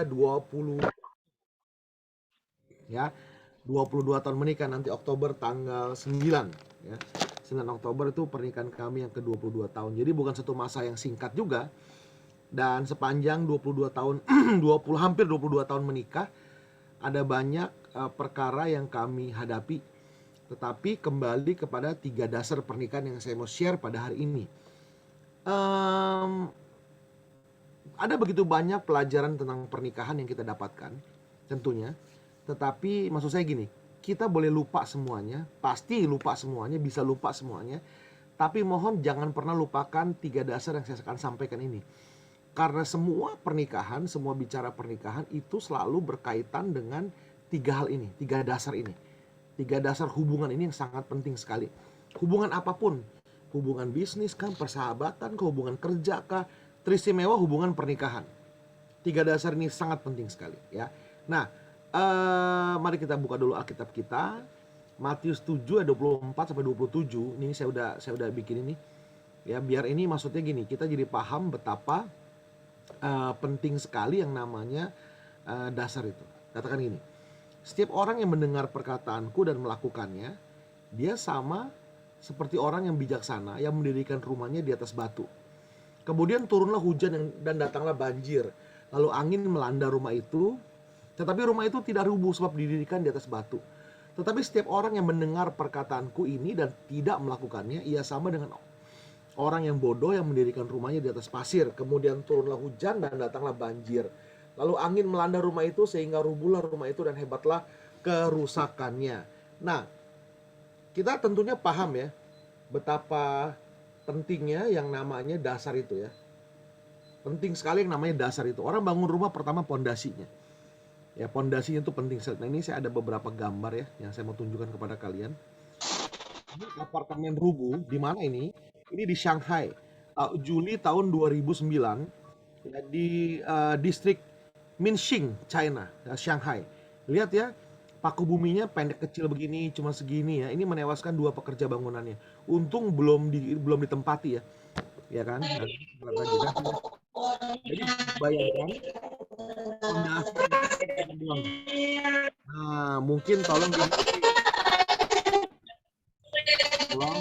20 ya. 22 tahun menikah, nanti Oktober tanggal 9 ya. 9 Oktober itu pernikahan kami yang ke-22 tahun. Jadi bukan satu masa yang singkat juga, dan sepanjang 22 tahun 20 hampir 22 tahun menikah ada banyak perkara yang kami hadapi. Tetapi kembali kepada 3 dasar pernikahan yang saya mau share pada hari ini. Ada begitu banyak pelajaran tentang pernikahan yang kita dapatkan tentunya. Tetapi maksud saya gini, kita boleh lupa semuanya, pasti lupa semuanya, bisa lupa semuanya. Tapi mohon jangan pernah lupakan 3 dasar yang saya akan sampaikan ini. Karena semua pernikahan, semua bicara pernikahan itu selalu berkaitan dengan 3 hal ini, 3 dasar ini. 3 dasar hubungan ini yang sangat penting sekali. Hubungan apapun, hubungan bisnis kah, persahabatan kah, hubungan kerja kah, teristimewa hubungan pernikahan. 3 dasar ini sangat penting sekali ya. Nah, mari kita buka dulu Alkitab kita. Matius 7 ayat 24 sampai 27. Ini saya udah bikin ini. Ya, biar ini maksudnya gini, kita jadi paham betapa penting sekali yang namanya dasar itu. Katakan gini, setiap orang yang mendengar perkataanku dan melakukannya, dia sama seperti orang yang bijaksana yang mendirikan rumahnya di atas batu. Kemudian turunlah hujan dan datanglah banjir. Lalu angin melanda rumah itu, tetapi rumah itu tidak rubuh sebab didirikan di atas batu. Tetapi setiap orang yang mendengar perkataanku ini dan tidak melakukannya, ia sama dengan orang yang bodoh yang mendirikan rumahnya di atas pasir. Kemudian turunlah hujan dan datanglah banjir. Lalu angin melanda rumah itu sehingga rubuhlah rumah itu dan hebatlah kerusakannya. Nah, kita tentunya paham ya betapa pentingnya yang namanya dasar itu ya. Penting sekali yang namanya dasar itu. Orang bangun rumah pertama pondasinya. Ya, pondasinya itu penting sekali. Nah, ini saya ada beberapa gambar ya yang saya mau tunjukkan kepada kalian. Ini apartemen rubuh di mana ini? Ini di Shanghai. Juli tahun 2009 ya, di distrik Minxing, China, ya, Shanghai. Lihat ya, paku buminya pendek kecil begini, cuma segini ya. Ini menewaskan 2 pekerja bangunannya. Untung belum ditempati ya. Ya kan? Dan lihat lagi kan. Jadi bayangkan pondasi doang. Nah, mungkin tolong di tolong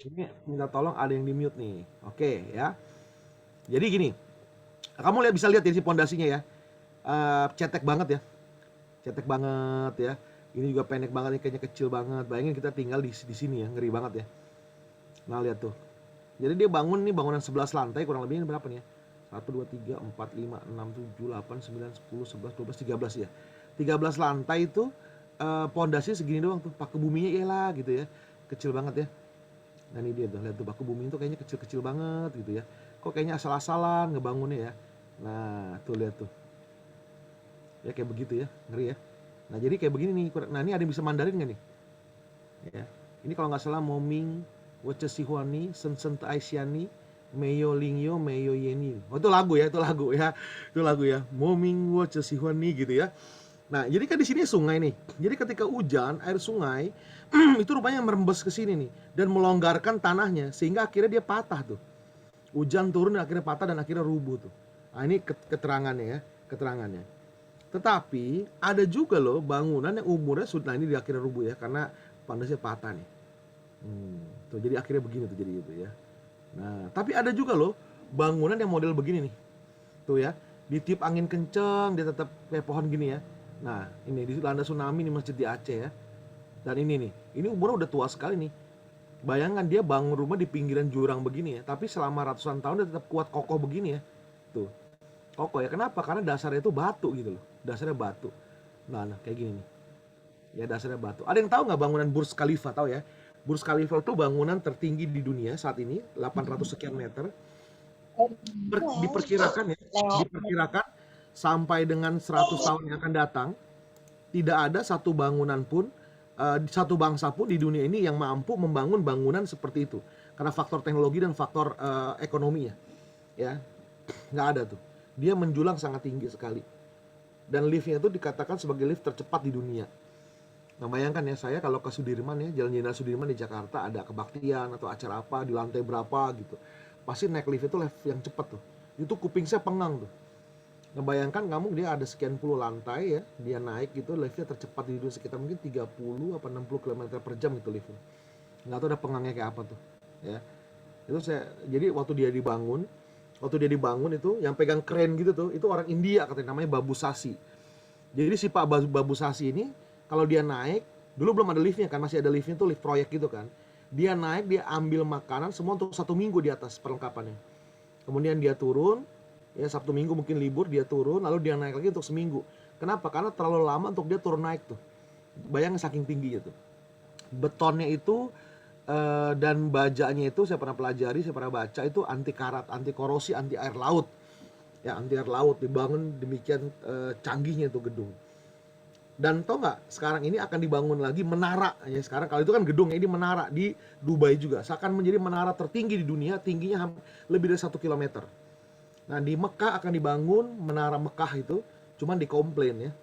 ini minta tolong ada yang di mute nih. Oke ya. Jadi gini, kamu bisa lihat dari si pondasinya ya. Cetek banget ya. Cetek banget ya. Ini juga pendek banget nih, kayaknya kecil banget. Bayangin kita tinggal di sini ya, ngeri banget ya. Nah, lihat tuh. Jadi dia bangun nih bangunan 11 lantai, kurang lebih ini berapa nih ya? 1 2 3 4 5 6 7 8 9 10 11 12 13 ya. 13 lantai itu pondasi segini doang tuh. Paku buminya iyalah gitu ya. Kecil banget ya. Nah, ini dia tuh, lihat tuh paku bumi itu kayaknya kecil-kecil banget gitu ya. Kok kayaknya asal-asalan ngebangunnya ya. Nah, tuh lihat tuh. Ya kayak begitu ya, ngeri ya. Nah, jadi kayak begini nih. Nah, ini ada yang bisa Mandarin nggak nih? Ya. Ini kalau nggak salah Moming Wachesihuani Sensen Aisyani Meyo Lingyo Meyo Yeni. Oh, itu lagu ya, itu lagu ya. Itu lagu ya. Moming Wachesihuani gitu ya. Nah, jadi kan di sini sungai nih. Jadi ketika hujan, air sungai itu rupanya merembes ke sini nih dan melonggarkan tanahnya sehingga akhirnya dia patah tuh. Hujan turun dan akhirnya patah dan akhirnya rubuh tuh. Nah, ini keterangannya ya, keterangannya. Tetapi ada juga loh bangunan yang umurnya sudah, nah ini di akhirnya rubuh ya karena pondasinya patah nih. Tuh jadi akhirnya begini tuh jadi itu ya. Nah, tapi ada juga loh bangunan yang model begini nih. Tuh ya, ditiup angin kenceng dia tetap kayak pohon gini ya. Nah, ini dilanda tsunami nih masjid di Aceh ya. Dan ini umurnya udah tua sekali nih. Bayangkan dia bangun rumah di pinggiran jurang begini ya, tapi selama ratusan tahun dia tetap kuat kokoh begini ya. Tuh, kokoh ya. Kenapa? Karena dasarnya itu batu gitu loh. Dasarnya batu. Nah, kayak gini nih. Ya dasarnya batu. Ada yang tahu nggak bangunan Burj Khalifa? Tahu ya? Burj Khalifa itu bangunan tertinggi di dunia saat ini, 800 sekian meter. Diperkirakan ya, diperkirakan sampai dengan 100 tahun yang akan datang, tidak ada satu bangunan pun, satu bangsa pun di dunia ini yang mampu membangun bangunan seperti itu. Karena faktor teknologi dan faktor ekonomi ya, nggak ada tuh. Dia menjulang sangat tinggi sekali. Dan liftnya itu dikatakan sebagai lift tercepat di dunia. Nah, bayangkan ya, saya kalau ke Sudirman ya, Jalan Jenderal Sudirman di Jakarta ada kebaktian atau acara apa di lantai berapa gitu. Pasti naik lift itu lift yang cepat tuh. itu kuping saya pengang tuh. Ngebayangkan kamu dia ada sekian puluh lantai ya, dia naik gitu, liftnya tercepat di dunia sekitar mungkin 30 apa 60 km per jam gitu liftnya. Nggak tahu ada pengangnya kayak apa tuh. Ya. Itu jadi waktu dia dibangun itu yang pegang kren gitu tuh, itu orang India katanya, namanya Babu Sasi. Jadi si Pak Babu Sasi ini kalau dia naik, dulu belum ada liftnya kan, masih ada liftnya tuh, lift proyek gitu kan. Dia naik, dia ambil makanan semua untuk 1 minggu di atas perlengkapannya. Kemudian dia turun, ya Sabtu Minggu mungkin libur, dia turun, lalu dia naik lagi untuk seminggu. Kenapa? Karena terlalu lama untuk dia turun naik tuh. Bayangin saking tingginya tuh. Betonnya itu dan bajanya itu saya pernah pelajari, saya pernah baca, itu anti karat, anti korosi, anti air laut. Ya, anti air laut, dibangun demikian canggihnya itu gedung. Dan tau nggak, sekarang ini akan dibangun lagi menara ya. Sekarang kalau itu kan gedung, ini menara di Dubai juga, seakan menjadi menara tertinggi di dunia, tingginya lebih dari 1 kilometer. Nah, di Mekah akan dibangun menara Mekah itu, cuman dikomplain ya,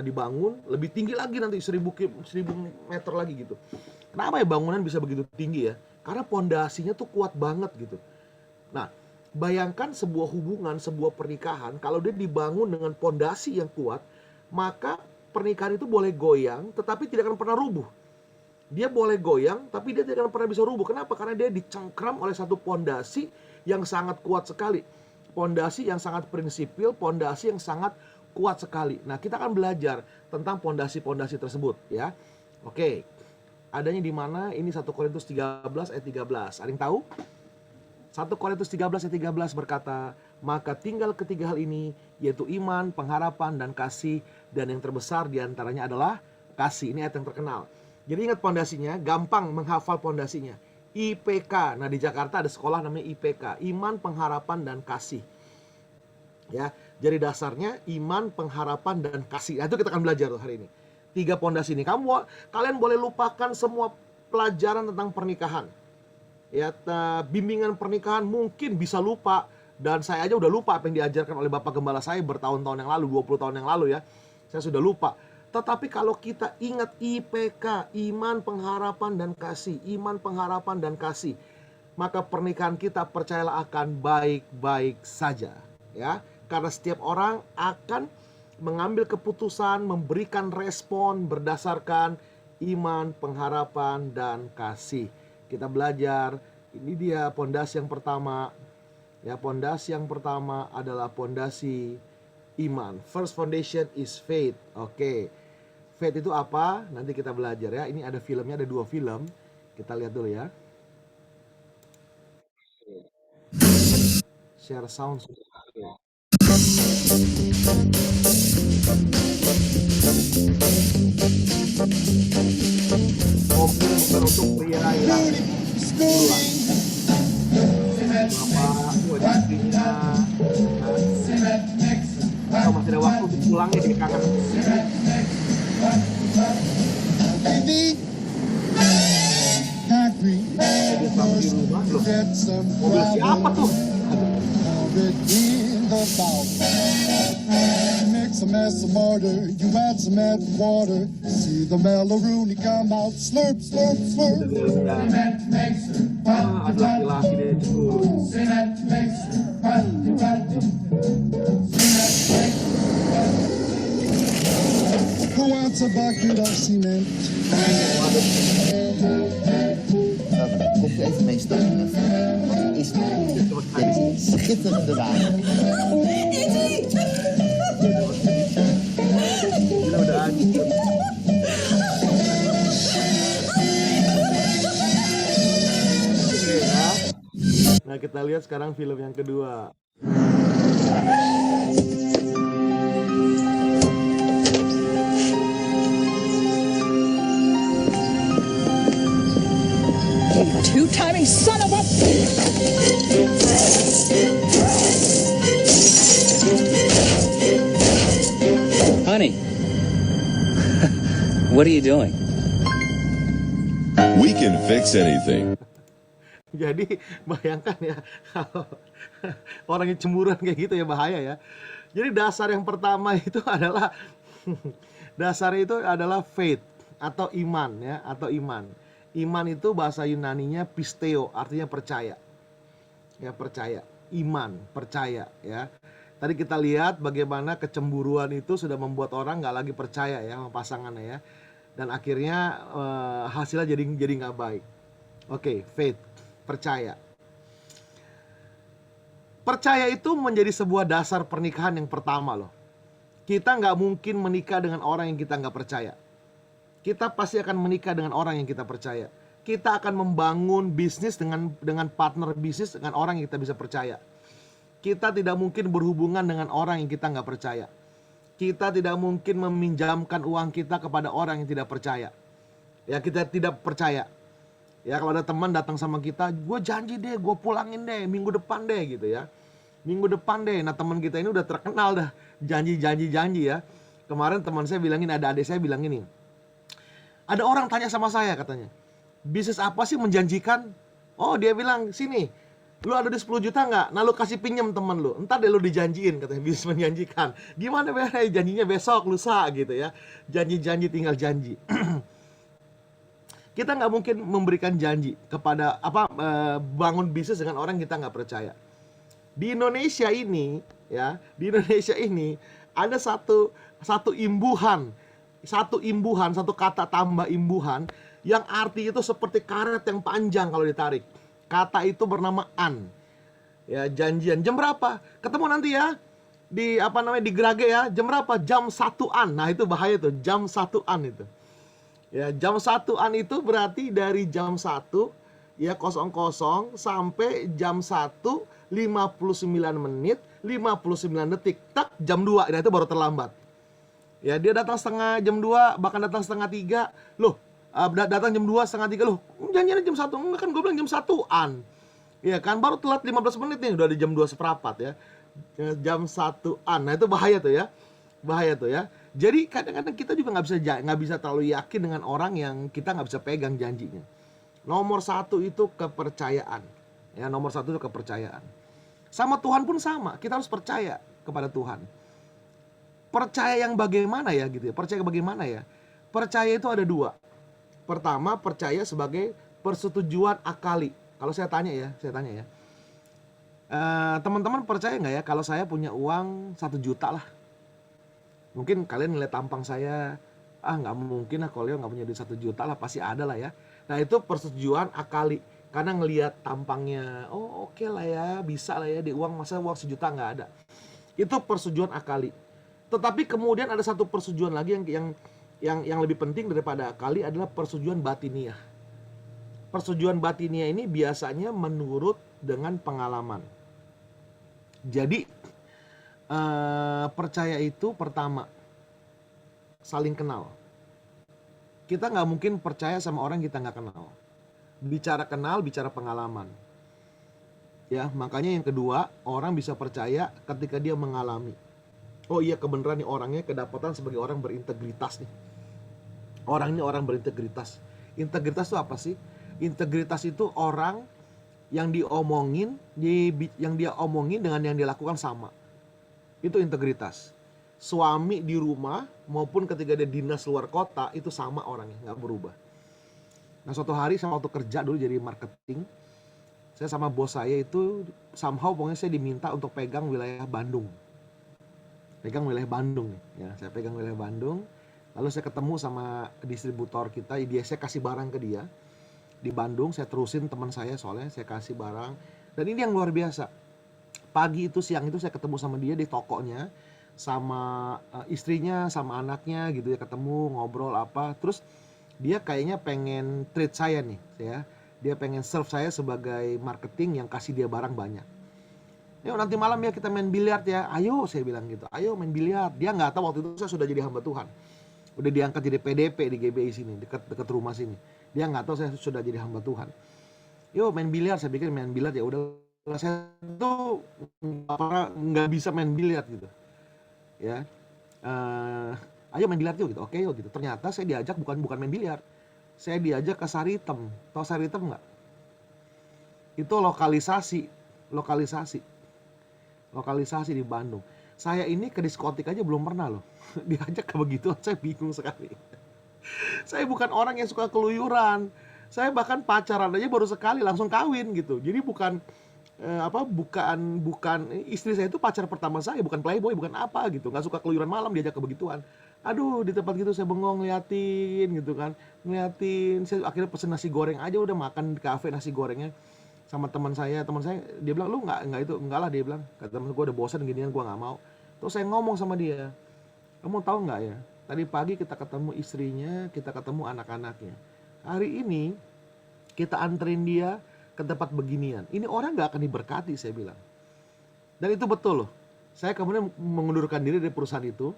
dibangun lebih tinggi lagi nanti 1000 meter lagi gitu. Kenapa ya bangunan bisa begitu tinggi ya? Karena pondasinya tuh kuat banget gitu. Nah, bayangkan sebuah hubungan, sebuah pernikahan, kalau dia dibangun dengan pondasi yang kuat, maka pernikahan itu boleh goyang, tetapi tidak akan pernah rubuh. Dia boleh goyang, tapi dia tidak akan pernah bisa rubuh. Kenapa? Karena dia dicengkram oleh satu pondasi yang sangat kuat sekali. Pondasi yang sangat prinsipil, pondasi yang sangat kuat sekali. Nah, kita akan belajar tentang pondasi-pondasi tersebut ya. Oke. Adanya di mana? Ini 1 Korintus 13 ayat 13. Ada yang tahu? 1 Korintus 13 ayat 13 berkata, maka tinggal ketiga hal ini, yaitu iman, pengharapan, dan kasih, dan yang terbesar diantaranya adalah kasih. Ini ayat yang terkenal. Jadi ingat pondasinya, gampang menghafal pondasinya. IPK. Nah, di Jakarta ada sekolah namanya IPK, iman, pengharapan, dan kasih. Ya, jadi dasarnya iman, pengharapan, dan kasih. Nah, itu kita akan belajar hari ini. 3 pondasi ini. Kalian boleh lupakan semua pelajaran tentang pernikahan. Ya, bimbingan pernikahan mungkin bisa lupa, dan saya aja udah lupa apa yang diajarkan oleh Bapak Gembala saya bertahun-tahun yang lalu, 20 tahun yang lalu ya. Saya sudah lupa. Tetapi kalau kita ingat IPK, iman, pengharapan, dan kasih, iman, pengharapan, dan kasih, maka pernikahan kita percayalah akan baik-baik saja ya. Karena setiap orang akan mengambil keputusan, memberikan respon berdasarkan iman, pengharapan, dan kasih. Kita belajar, ini dia pondasi yang pertama. Ya, pondasi yang pertama adalah pondasi iman. First foundation is faith. Oke. Faith itu apa? Nanti kita belajar ya. Ini ada filmnya, ada 2 film. Kita lihat dulu ya. Share sound. Mobil bukan untuk pria yang berulang. Bapak, istrinya, kalau masih ada waktu untuk pulangnya jadi kangen. Jadi sampai di rumah loh. Mobil siapa tuh? Mix a mess of mortar, you add some add water. See the mellow-rooney come out, slurp, slurp, slurp. Ada laki-laki deh dulu. Who wants a bucket of cement? Koffie is mijn steun. Wat is het? Dit is schitterende wijn. Gila udah hancur. Oke ya. Nah, kita lihat sekarang film yang kedua. Two-timing son of a... Honey, what are you doing? We can fix anything. Jadi bayangkan ya, kalau orang yang cemburuan kayak gitu ya bahaya ya. Jadi dasar yang pertama itu adalah faith atau iman ya, atau iman. Iman itu bahasa Yunaninya pisteo, artinya percaya. Ya, percaya. iman, percaya ya. Tadi kita lihat bagaimana kecemburuan itu sudah membuat orang nggak lagi percaya ya sama pasangannya ya. Dan akhirnya hasilnya jadi nggak baik. Oke, faith, percaya. Percaya itu menjadi sebuah dasar pernikahan yang pertama loh. Kita nggak mungkin menikah dengan orang yang kita nggak percaya. Kita pasti akan menikah dengan orang yang kita percaya. Kita akan membangun bisnis dengan partner bisnis dengan orang yang kita bisa percaya. Kita tidak mungkin berhubungan dengan orang yang kita nggak percaya. Kita tidak mungkin meminjamkan uang kita kepada orang yang tidak percaya. Ya, kita tidak percaya. Ya, kalau ada teman datang sama kita, gue janji deh, gue pulangin deh, minggu depan deh gitu ya. Minggu depan deh. Nah, teman kita ini udah terkenal dah, janji ya. Kemarin teman saya bilangin, ada adik saya bilang ini. Ada orang tanya sama saya katanya, bisnis apa sih menjanjikan? Oh, dia bilang, sini, lu ada di 10 juta nggak? Nah, lu kasih pinjem temen lu, entar deh lu dijanjiin, katanya bisnis menjanjikan. Gimana beres? Janjinya besok, lusa gitu ya. Janji-janji tinggal janji. Kita nggak mungkin memberikan janji kepada bangun bisnis dengan orang yang kita nggak percaya. Di Indonesia ini ya, ada satu imbuhan, satu kata tambah imbuhan yang arti itu seperti karet yang panjang kalau ditarik. Kata itu bernama an. Ya, janjian. Jam berapa? Ketemu nanti ya. Di di Grage ya. Jam berapa? Jam 1-an. Nah, itu bahaya tuh, jam 1-an itu. Ya, jam 1-an itu berarti dari jam 1 ya 00 sampai jam 1 59 menit 59 detik. Tak, jam 2. Nah, itu baru terlambat. Ya, dia datang jam 2, bahkan datang 2:30. Loh, datang jam 2, 2:30. Loh, janjiannya jam 1. Enggak, kan gue bilang jam 1-an. Ya kan, baru telat 15 menit nih, udah di jam 2:15 ya. Jam 1-an. Nah, itu bahaya tuh ya. Bahaya tuh ya. Jadi kadang-kadang kita juga nggak bisa terlalu yakin dengan orang yang kita nggak bisa pegang janjinya. Nomor 1 itu kepercayaan. Ya, nomor 1 itu kepercayaan. Sama Tuhan pun sama. Kita harus percaya kepada Tuhan. Percaya yang bagaimana ya gitu ya? Percaya bagaimana ya? Percaya itu ada 2. Pertama, percaya sebagai persetujuan akali. Kalau saya tanya ya. Teman-teman percaya nggak ya kalau saya punya uang 1 juta lah? Mungkin kalian ngeliat tampang saya, nggak mungkin lah kalau dia nggak punya duit 1 juta lah, pasti ada lah ya. Nah, itu persetujuan akali. Karena ngelihat tampangnya, oh oke lah ya, bisa lah ya, di masa uang 1 juta nggak ada. Itu persetujuan akali. Tetapi kemudian ada satu persetujuan lagi yang lebih penting daripada akali adalah persetujuan batiniah. Persetujuan batiniah ini biasanya menurut dengan pengalaman. Jadi percaya itu pertama saling kenal. Kita nggak mungkin percaya sama orang kita nggak kenal. Bicara kenal, bicara pengalaman. Ya, makanya yang kedua, orang bisa percaya ketika dia mengalami. Oh iya, kebenaran nih orangnya kedapatan sebagai orang berintegritas nih. Orang ini orang berintegritas. Integritas itu apa sih? Integritas itu orang yang diomongin, yang dia omongin dengan yang dilakukan sama. Itu integritas. Suami di rumah maupun ketika dia dinas luar kota itu sama orangnya, nggak berubah. Nah, suatu hari saya waktu kerja dulu jadi marketing, saya sama bos saya itu somehow pokoknya saya diminta untuk pegang wilayah Bandung. Pegang wilayah Bandung nih, ya, saya pegang wilayah Bandung. Lalu saya ketemu sama distributor kita, saya kasih barang ke dia di Bandung, saya terusin teman saya soalnya saya kasih barang. Dan ini yang luar biasa. Pagi itu, siang itu saya ketemu sama dia di tokonya, sama istrinya, sama anaknya gitu ya, ketemu, ngobrol apa. Terus dia kayaknya pengen treat saya nih, ya. Dia pengen serve saya sebagai marketing yang kasih dia barang banyak. Yuk nanti malam ya kita main biliar ya. Ayo, saya bilang gitu. Ayo main biliar. Dia nggak tahu waktu itu saya sudah jadi hamba Tuhan. Udah diangkat jadi PDP di GBI sini, dekat rumah sini. Dia nggak tahu saya sudah jadi hamba Tuhan. Yuk main biliar, saya pikir main biliar ya udah. Saya tuh nggak bisa main biliar gitu, ya. Ayo main biliar yuk gitu, oke yuk gitu. Ternyata saya diajak bukan main biliar, saya diajak ke Saritem. Tahu Saritem nggak? Itu lokalisasi di Bandung. Saya ini ke diskotik aja belum pernah loh, diajak ke begitu, saya bingung sekali. Saya bukan orang yang suka keluyuran. Saya bahkan pacaran aja baru sekali langsung kawin gitu. Jadi bukan bukan istri saya itu pacar pertama saya, bukan playboy, bukan apa gitu, nggak suka keluyuran malam, diajak ke begituan. Aduh, di tempat gitu saya bengong ngeliatin gitu kan, ngeliatin. Saya akhirnya pesen nasi goreng aja, udah makan di kafe nasi gorengnya sama teman saya. Dia bilang, lu enggak lah, dia bilang, kata teman gue, udah bosan ginian, gue nggak mau. Terus saya ngomong sama dia, kamu tahu nggak ya, tadi pagi kita ketemu istrinya, kita ketemu anak-anaknya, hari ini kita anterin dia ke tempat beginian. Ini orang nggak akan diberkati, saya bilang. Dan itu betul loh. Saya kemudian mengundurkan diri dari perusahaan itu.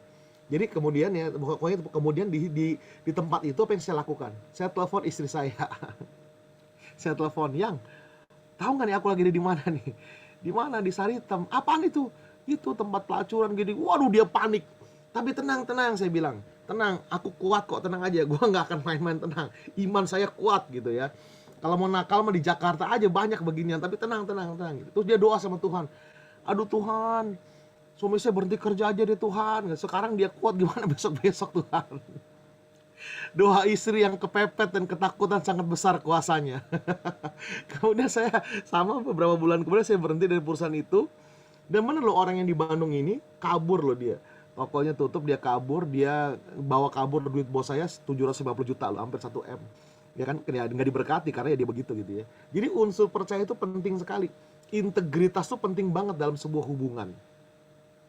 Jadi kemudian ya, pokoknya kemudian di tempat itu apa yang saya lakukan? Saya telepon istri saya. Saya telepon, yang tahu nggak nih aku lagi di mana nih? Di mana? Di Saritem. Apaan itu? Itu tempat pelacuran gini. Waduh, dia panik. Tapi tenang, saya bilang. Tenang, aku kuat kok, tenang aja. Gua nggak akan main-main, tenang. Iman saya kuat gitu ya. Kalau mau nakal mah di Jakarta aja banyak beginian, tapi tenang gitu. Terus dia doa sama Tuhan. Aduh Tuhan, suami saya berhenti kerja aja deh Tuhan. Sekarang dia kuat, gimana besok-besok Tuhan. Doa istri yang kepepet dan ketakutan sangat besar kuasanya. Kemudian saya sama beberapa bulan kemudian saya berhenti dari perusahaan itu. Dan mana loh orang yang di Bandung ini kabur loh dia. Tokonya tutup, dia kabur, dia bawa kabur duit bos saya 750 juta loh, hampir 1 M. Ya kan, nggak diberkati karena ya dia begitu gitu ya. Jadi unsur percaya itu penting sekali. Integritas itu penting banget dalam sebuah hubungan.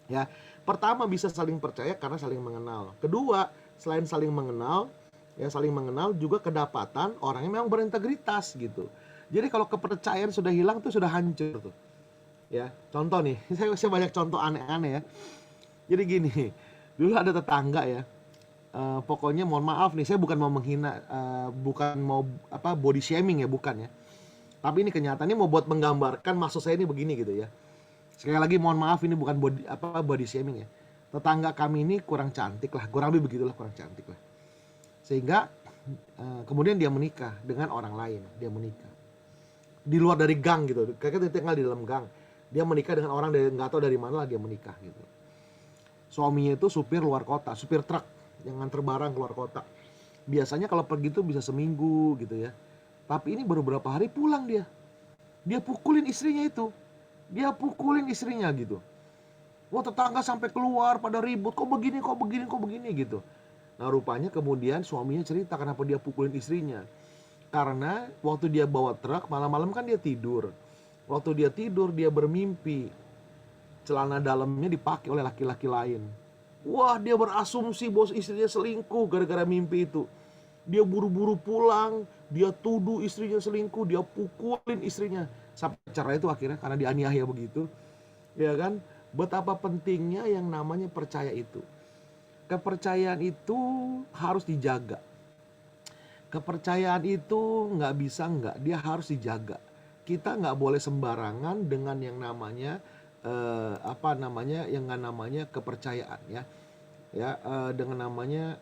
Ya, pertama bisa saling percaya karena saling mengenal. Kedua, selain saling mengenal juga kedapatan orang yang memang berintegritas gitu. Jadi kalau kepercayaan sudah hilang tuh sudah hancur tuh. Ya, contoh nih, saya banyak contoh aneh-aneh ya. Jadi gini, dulu ada tetangga ya. Pokoknya mohon maaf nih, saya bukan mau menghina, bukan mau body shaming ya, bukan ya. Tapi ini kenyataannya mau buat menggambarkan maksud saya ini begini gitu ya. Sekali lagi mohon maaf, ini bukan body shaming ya. Tetangga kami ini kurang cantik lah, kurang lebih begitulah, kurang cantik lah. Sehingga kemudian dia menikah dengan orang lain, dia menikah di luar dari gang gitu. Kayaknya dia tinggal di dalam gang. Dia menikah dengan orang dari nggak tahu dari mana lah dia menikah gitu. Suaminya itu supir luar kota, supir truk yang nganter barang keluar kota. Biasanya kalau pergi tuh bisa seminggu gitu ya. Tapi ini baru berapa hari pulang dia. Dia pukulin istrinya itu. Dia pukulin istrinya gitu. Wah, tetangga sampai keluar pada ribut. Kok begini gitu. Nah rupanya kemudian suaminya cerita kenapa dia pukulin istrinya. Karena waktu dia bawa truk, malam-malam kan dia tidur. Waktu dia tidur dia bermimpi celana dalamnya dipakai oleh laki-laki lain. Wah, dia berasumsi bos istrinya selingkuh gara-gara mimpi itu. Dia buru-buru pulang, dia tuduh istrinya selingkuh, dia pukulin istrinya. Sampai cerai itu akhirnya karena dianiaya begitu. Ya kan? Betapa pentingnya yang namanya percaya itu. Kepercayaan itu harus dijaga. Kepercayaan itu nggak bisa nggak, dia harus dijaga. Kita nggak boleh sembarangan dengan yang namanya yang namanya kepercayaan ya. Dengan namanya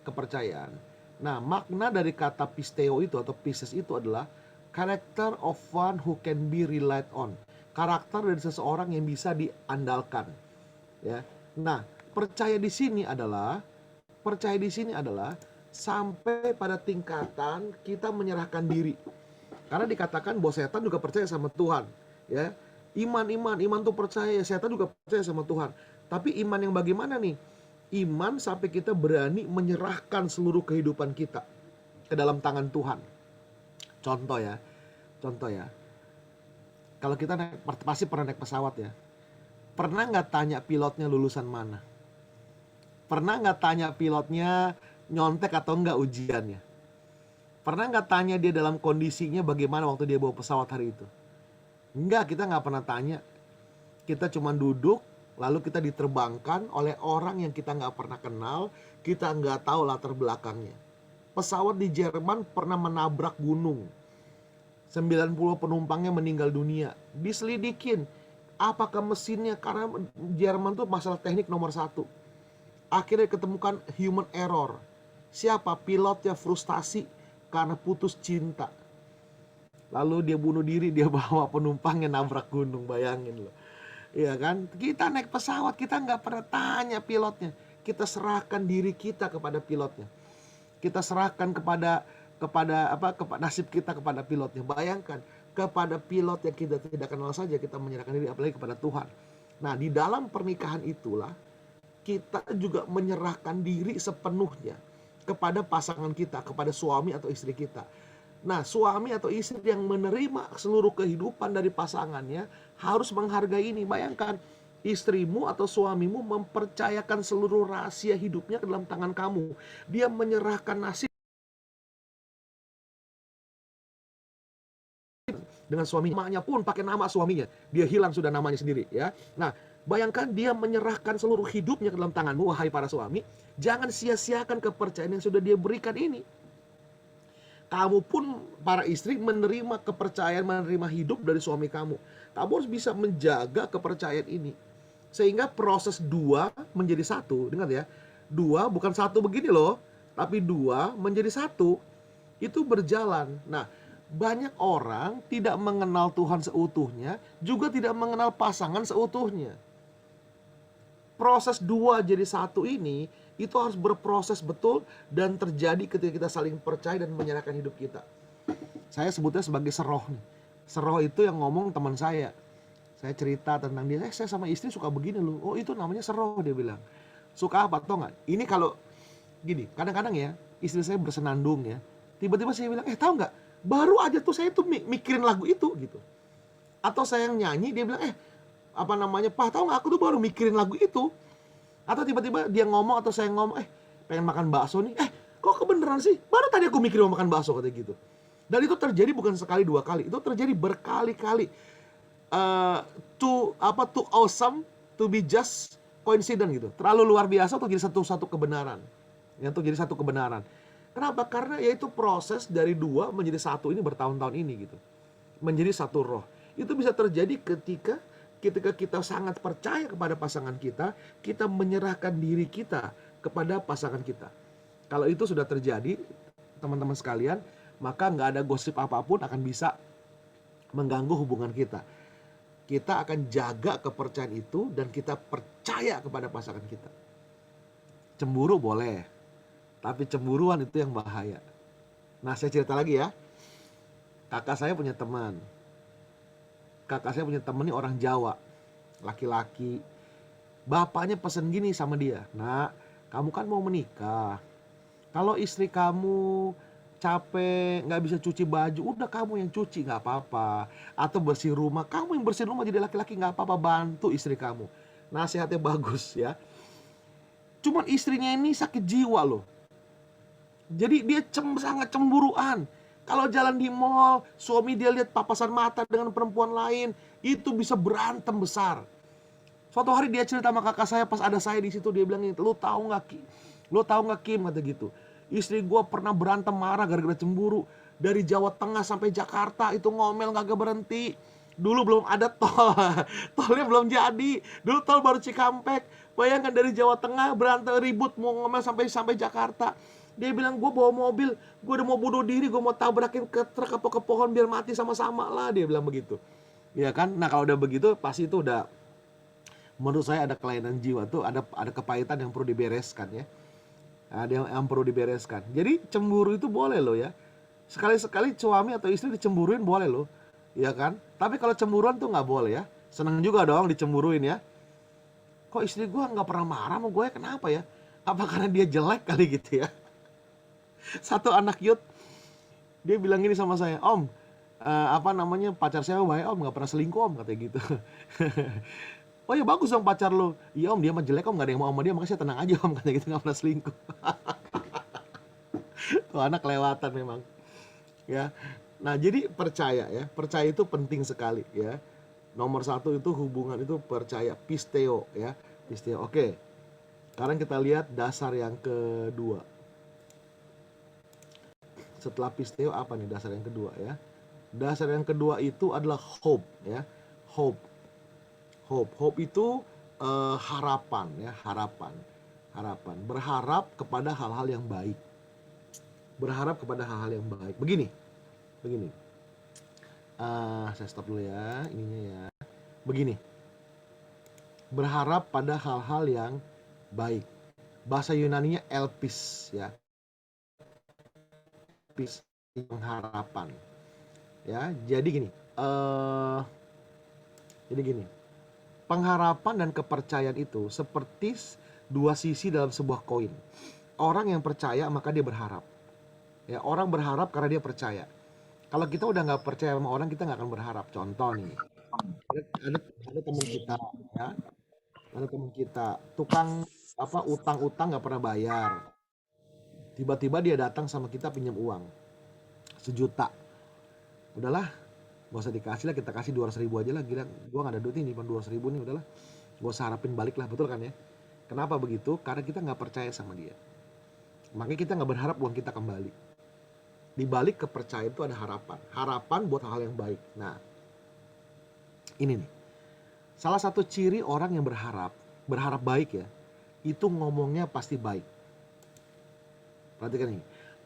kepercayaan. Nah, makna dari kata pisteo itu atau pisces itu adalah character of one who can be relied on. Karakter dari seseorang yang bisa diandalkan. Ya. Nah, percaya di sini adalah sampai pada tingkatan kita menyerahkan diri. Karena dikatakan bahwa setan juga percaya sama Tuhan, ya. Iman tuh percaya, setan juga percaya sama Tuhan. Tapi iman yang bagaimana nih? Iman sampai kita berani menyerahkan seluruh kehidupan kita ke dalam tangan Tuhan. Contoh ya. Kalau kita pasti pernah naik pesawat ya. Pernah nggak tanya pilotnya lulusan mana? Pernah nggak tanya pilotnya nyontek atau enggak ujiannya? Pernah nggak tanya dia dalam kondisinya bagaimana waktu dia bawa pesawat hari itu? Enggak, kita nggak pernah tanya. Kita cuma duduk, lalu kita diterbangkan oleh orang yang kita nggak pernah kenal, kita nggak tahu latar belakangnya. Pesawat di Jerman pernah menabrak gunung. 90 penumpangnya meninggal dunia. Diselidikin, apakah mesinnya, karena Jerman tuh masalah teknik nomor 1. Akhirnya ketemukan human error. Siapa? Pilotnya frustasi karena putus cinta. Lalu dia bunuh diri, dia bawa penumpangnya nabrak gunung, bayangin loh. Iya kan? Kita naik pesawat, kita nggak pernah tanya pilotnya. Kita serahkan diri kita kepada pilotnya. Kita serahkan kepada nasib kita kepada pilotnya. Bayangkan, kepada pilot yang kita tidak kenal saja kita menyerahkan diri, apalagi kepada Tuhan. Nah, di dalam pernikahan itulah kita juga menyerahkan diri sepenuhnya kepada pasangan kita, kepada suami atau istri kita. Nah, suami atau istri yang menerima seluruh kehidupan dari pasangannya harus menghargai ini. Bayangkan, istrimu atau suamimu mempercayakan seluruh rahasia hidupnya ke dalam tangan kamu. Dia menyerahkan nasib dengan suaminya. Namanya pun pakai nama suaminya. Dia hilang sudah namanya sendiri, ya. Nah, bayangkan dia menyerahkan seluruh hidupnya ke dalam tanganmu, wahai para suami. Jangan sia-siakan kepercayaan yang sudah dia berikan ini. Kamu pun para istri menerima kepercayaan, menerima hidup dari suami kamu. Kamu harus bisa menjaga kepercayaan ini. Sehingga proses dua menjadi satu. Dengar ya, dua bukan satu begini loh, tapi dua menjadi satu. Itu berjalan. Nah, banyak orang tidak mengenal Tuhan seutuhnya, juga tidak mengenal pasangan seutuhnya. Proses dua jadi satu ini, itu harus berproses betul dan terjadi ketika kita saling percaya dan menyerahkan hidup kita. Saya sebutnya sebagai seroh nih. Seroh itu yang ngomong teman saya. Saya cerita tentang dia, saya sama istri suka begini loh. Oh, itu namanya seroh, dia bilang. Suka apa, tau gak? Ini kalau gini, kadang-kadang ya, istri saya bersenandung ya. Tiba-tiba saya bilang, tahu nggak? Baru aja tuh saya tuh mikirin lagu itu gitu. Atau saya yang nyanyi, dia bilang, Pak, tahu nggak? Aku tuh baru mikirin lagu itu. Atau tiba-tiba dia ngomong atau saya ngomong, pengen makan bakso nih. Kok kebenaran sih? Baru tadi aku mikirin mau makan bakso, katanya gitu. Dan itu terjadi bukan sekali dua kali, itu terjadi berkali-kali. Too awesome to be just coincidence gitu. Terlalu luar biasa untuk jadi satu kebenaran. Ya, untuk jadi satu kebenaran. Kenapa? Karena yaitu proses dari dua menjadi satu ini bertahun-tahun ini gitu. Menjadi satu roh. Itu bisa terjadi ketika kita sangat percaya kepada pasangan kita, kita menyerahkan diri kita kepada pasangan kita. Kalau itu sudah terjadi, teman-teman sekalian, maka nggak ada gosip apapun akan bisa mengganggu hubungan kita. Kita akan jaga kepercayaan itu dan kita percaya kepada pasangan kita. Cemburu boleh, tapi cemburuan itu yang bahaya. Nah, saya cerita lagi ya. Kakak saya punya teman ini orang Jawa, laki-laki. Bapaknya pesen gini sama dia, "Nak, kamu kan mau menikah. Kalau istri kamu capek, nggak bisa cuci baju, udah kamu yang cuci, nggak apa-apa. Atau bersih rumah, kamu yang bersihin rumah jadi laki-laki, nggak apa-apa, bantu istri kamu." Nasihatnya bagus ya. Cuman istrinya ini sakit jiwa loh. Jadi dia sangat cemburuan. Kalau jalan di mall, suami dia lihat papasan mata dengan perempuan lain, itu bisa berantem besar. Suatu hari dia cerita sama kakak saya pas ada saya di situ, dia bilang, "Lu tahu nggak Kim?" kata gitu. "Istri gue pernah berantem marah gara-gara cemburu. Dari Jawa Tengah sampai Jakarta itu ngomel kagak berhenti. Dulu belum ada tol, tolnya belum jadi. Dulu tol baru Cikampek. Bayangkan dari Jawa Tengah berantem ribut mau ngomel sampai Jakarta." Dia bilang, "Gue bawa mobil, gue udah mau bunuh diri, gue mau tabrakin ke truk atau ke pohon biar mati sama-sama lah," dia bilang begitu. Ya kan? Nah, kalau udah begitu pasti itu udah, menurut saya ada kelainan jiwa tuh, ada kepahitan yang perlu dibereskan ya. Ada yang perlu dibereskan. Jadi cemburu itu boleh loh ya. Sekali-sekali suami atau istri dicemburuin boleh loh. Ya kan? Tapi kalau cemburuan tuh nggak boleh ya. Seneng juga dong dicemburuin ya. Kok istri gue nggak pernah marah sama gue, kenapa ya? Apa karena dia jelek kali gitu ya? Satu anak youth, dia bilang gini sama saya, "Om, pacar saya baik om, nggak pernah selingkuh om," katanya gitu. "Oh ya bagus dong pacar lo." "Iya om, dia mah jelek om, nggak ada yang mau sama dia, makanya saya tenang aja om," katanya gitu, nggak pernah selingkuh. Tuh anak kelewatan memang. Ya, nah jadi percaya ya, percaya itu penting sekali ya. Nomor satu itu hubungan itu percaya, pisteo ya, pisteo. Oke, sekarang kita lihat dasar yang kedua. Setelah pisteo apa nih dasar yang kedua ya? Dasar yang kedua itu adalah hope ya. Hope itu harapan ya, harapan. Berharap kepada hal-hal yang baik. Begini. Saya stop dulu ya, ininya ya. Begini. Berharap pada hal-hal yang baik. Bahasa Yunaninya elpis ya. Harapan ya. Jadi gini, eh jadi gini, pengharapan dan kepercayaan itu seperti dua sisi dalam sebuah koin. Orang yang percaya maka dia berharap. Ya, orang berharap karena dia percaya. Kalau kita udah nggak percaya sama orang, kita nggak akan berharap. Contoh nih, ada teman kita, ya, ada teman kita, tukang utang-utang nggak pernah bayar. Tiba-tiba dia datang sama kita pinjam uang 1 juta. Udahlah, gak usah dikasih lah, kita kasih 200.000 aja lah. Gila, gua nggak ada duit ini, cuma 200.000 nih, udahlah. Gak usah harapin balik lah, betul kan ya? Kenapa begitu? Karena kita nggak percaya sama dia. Makanya kita nggak berharap uang kita kembali. Di balik kepercayaan itu ada harapan. Harapan buat hal yang baik. Nah, ini nih. Salah satu ciri orang yang berharap baik ya, itu ngomongnya pasti baik. Perhatikan ini.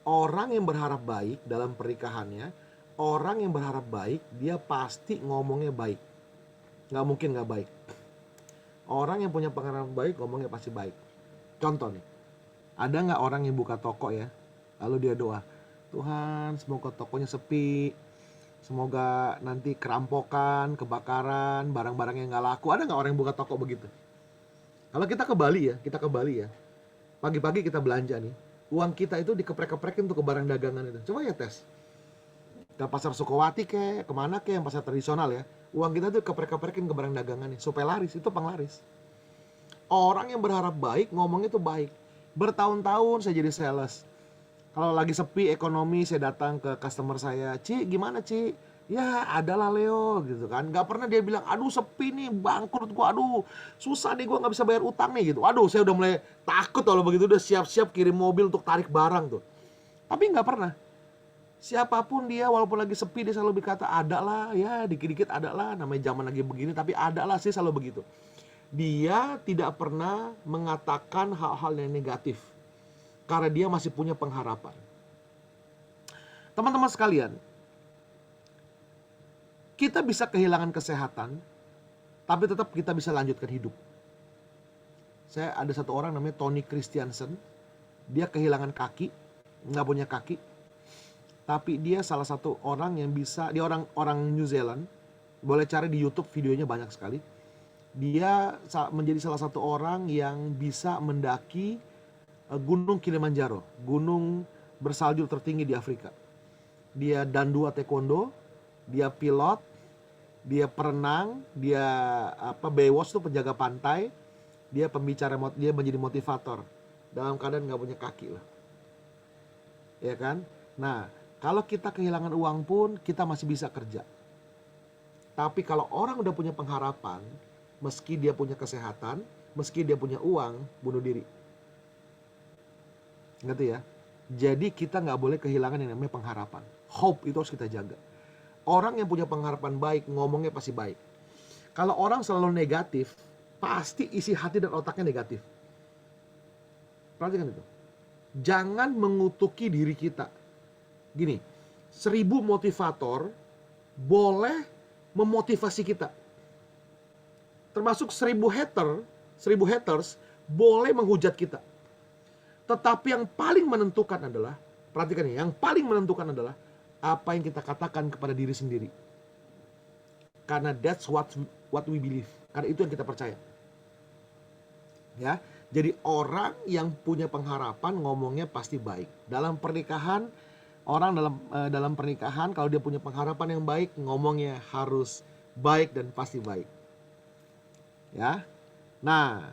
Orang yang berharap baik dalam pernikahannya, orang yang berharap baik, dia pasti ngomongnya baik. Nggak mungkin nggak baik. Orang yang punya pengharapan baik, ngomongnya pasti baik. Contoh nih, ada nggak orang yang buka toko ya, lalu dia doa, Tuhan semoga tokonya sepi, semoga nanti kerampokan, kebakaran, barang-barang yang nggak laku. Ada nggak orang yang buka toko begitu? Kalau kita ke Bali ya, pagi-pagi kita belanja nih, uang kita itu dikeprek-keprekin untuk ke barang dagangan itu. Coba ya tes. Ke pasar Sukowati kemana yang pasar tradisional ya, uang kita tuh keprek-keprekin ke barang dagangan nih, supaya laris, itu penglaris. Orang yang berharap baik, ngomongnya tuh baik. Bertahun-tahun saya jadi sales. Kalau lagi sepi ekonomi, saya datang ke customer saya, Ci gimana Ci? Ya adalah Leo gitu kan. Gak pernah dia bilang, aduh sepi nih, bangkrut gua, aduh susah nih gua gak bisa bayar utang nih gitu. Aduh saya udah mulai takut kalau begitu, udah siap-siap kirim mobil untuk tarik barang tuh. Tapi gak pernah. Siapapun dia, walaupun lagi sepi, dia selalu berkata, ada lah ya, dikit-dikit ada lah, namanya zaman lagi begini, tapi ada lah sih, selalu begitu. Dia tidak pernah mengatakan hal-hal yang negatif. Karena dia masih punya pengharapan. Teman-teman sekalian, kita bisa kehilangan kesehatan, tapi tetap kita bisa lanjutkan hidup. Saya ada satu orang namanya Tony Christiansen. Dia kehilangan kaki, nggak punya kaki. Tapi dia salah satu orang yang bisa, dia orang New Zealand. Boleh cari di YouTube, videonya banyak sekali. Dia menjadi salah satu orang yang bisa mendaki Gunung Kilimanjaro, gunung bersalju tertinggi di Afrika. Dia dandua taekwondo, dia pilot, dia perenang, dia Baywatch tuh penjaga pantai, dia pembicara, dia menjadi motivator dalam keadaan nggak punya kaki lah, ya kan? Nah, kalau kita kehilangan uang pun kita masih bisa kerja. Tapi kalau orang udah punya pengharapan, meski dia punya kesehatan, meski dia punya uang, bunuh diri. Ngerti ya? Jadi kita nggak boleh kehilangan yang namanya pengharapan. Hope itu harus kita jaga. Orang yang punya pengharapan baik, ngomongnya pasti baik. Kalau orang selalu negatif, pasti isi hati dan otaknya negatif. Perhatikan itu. Jangan mengutuki diri kita. Gini, 1000 motivator boleh memotivasi kita. Termasuk 1000 haters boleh menghujat kita. Tetapi yang paling menentukan adalah, perhatikan ya, yang paling menentukan adalah apa yang kita katakan kepada diri sendiri. Karena that's what we believe. Karena itu yang kita percaya. Ya, jadi orang yang punya pengharapan ngomongnya pasti baik. Dalam pernikahan, orang dalam pernikahan kalau dia punya pengharapan yang baik, ngomongnya harus baik dan pasti baik. Ya. Nah,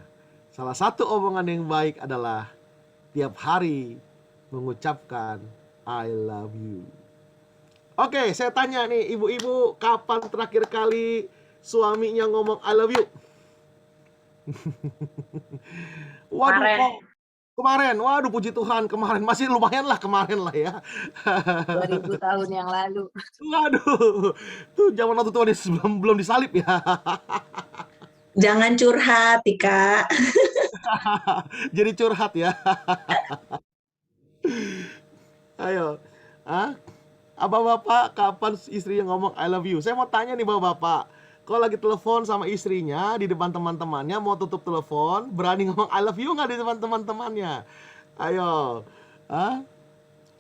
salah satu omongan yang baik adalah tiap hari mengucapkan I love you. Oke, saya tanya nih ibu-ibu, kapan terakhir kali suaminya ngomong I love you? Waduh, kok kemarin, waduh puji Tuhan kemarin, masih lumayan lah kemarin lah ya. 2000 tahun yang lalu. Waduh, tuh zaman waktu Tuhan Yesus belum disalib ya. Jangan curhat, Tika. Jadi curhat ya. Ayo, Bapak kapan istrinya ngomong I love you? Saya mau tanya nih Bapak, kalau lagi telepon sama istrinya di depan teman-temannya, mau tutup telepon, berani ngomong I love you nggak di depan teman-temannya? Ayo,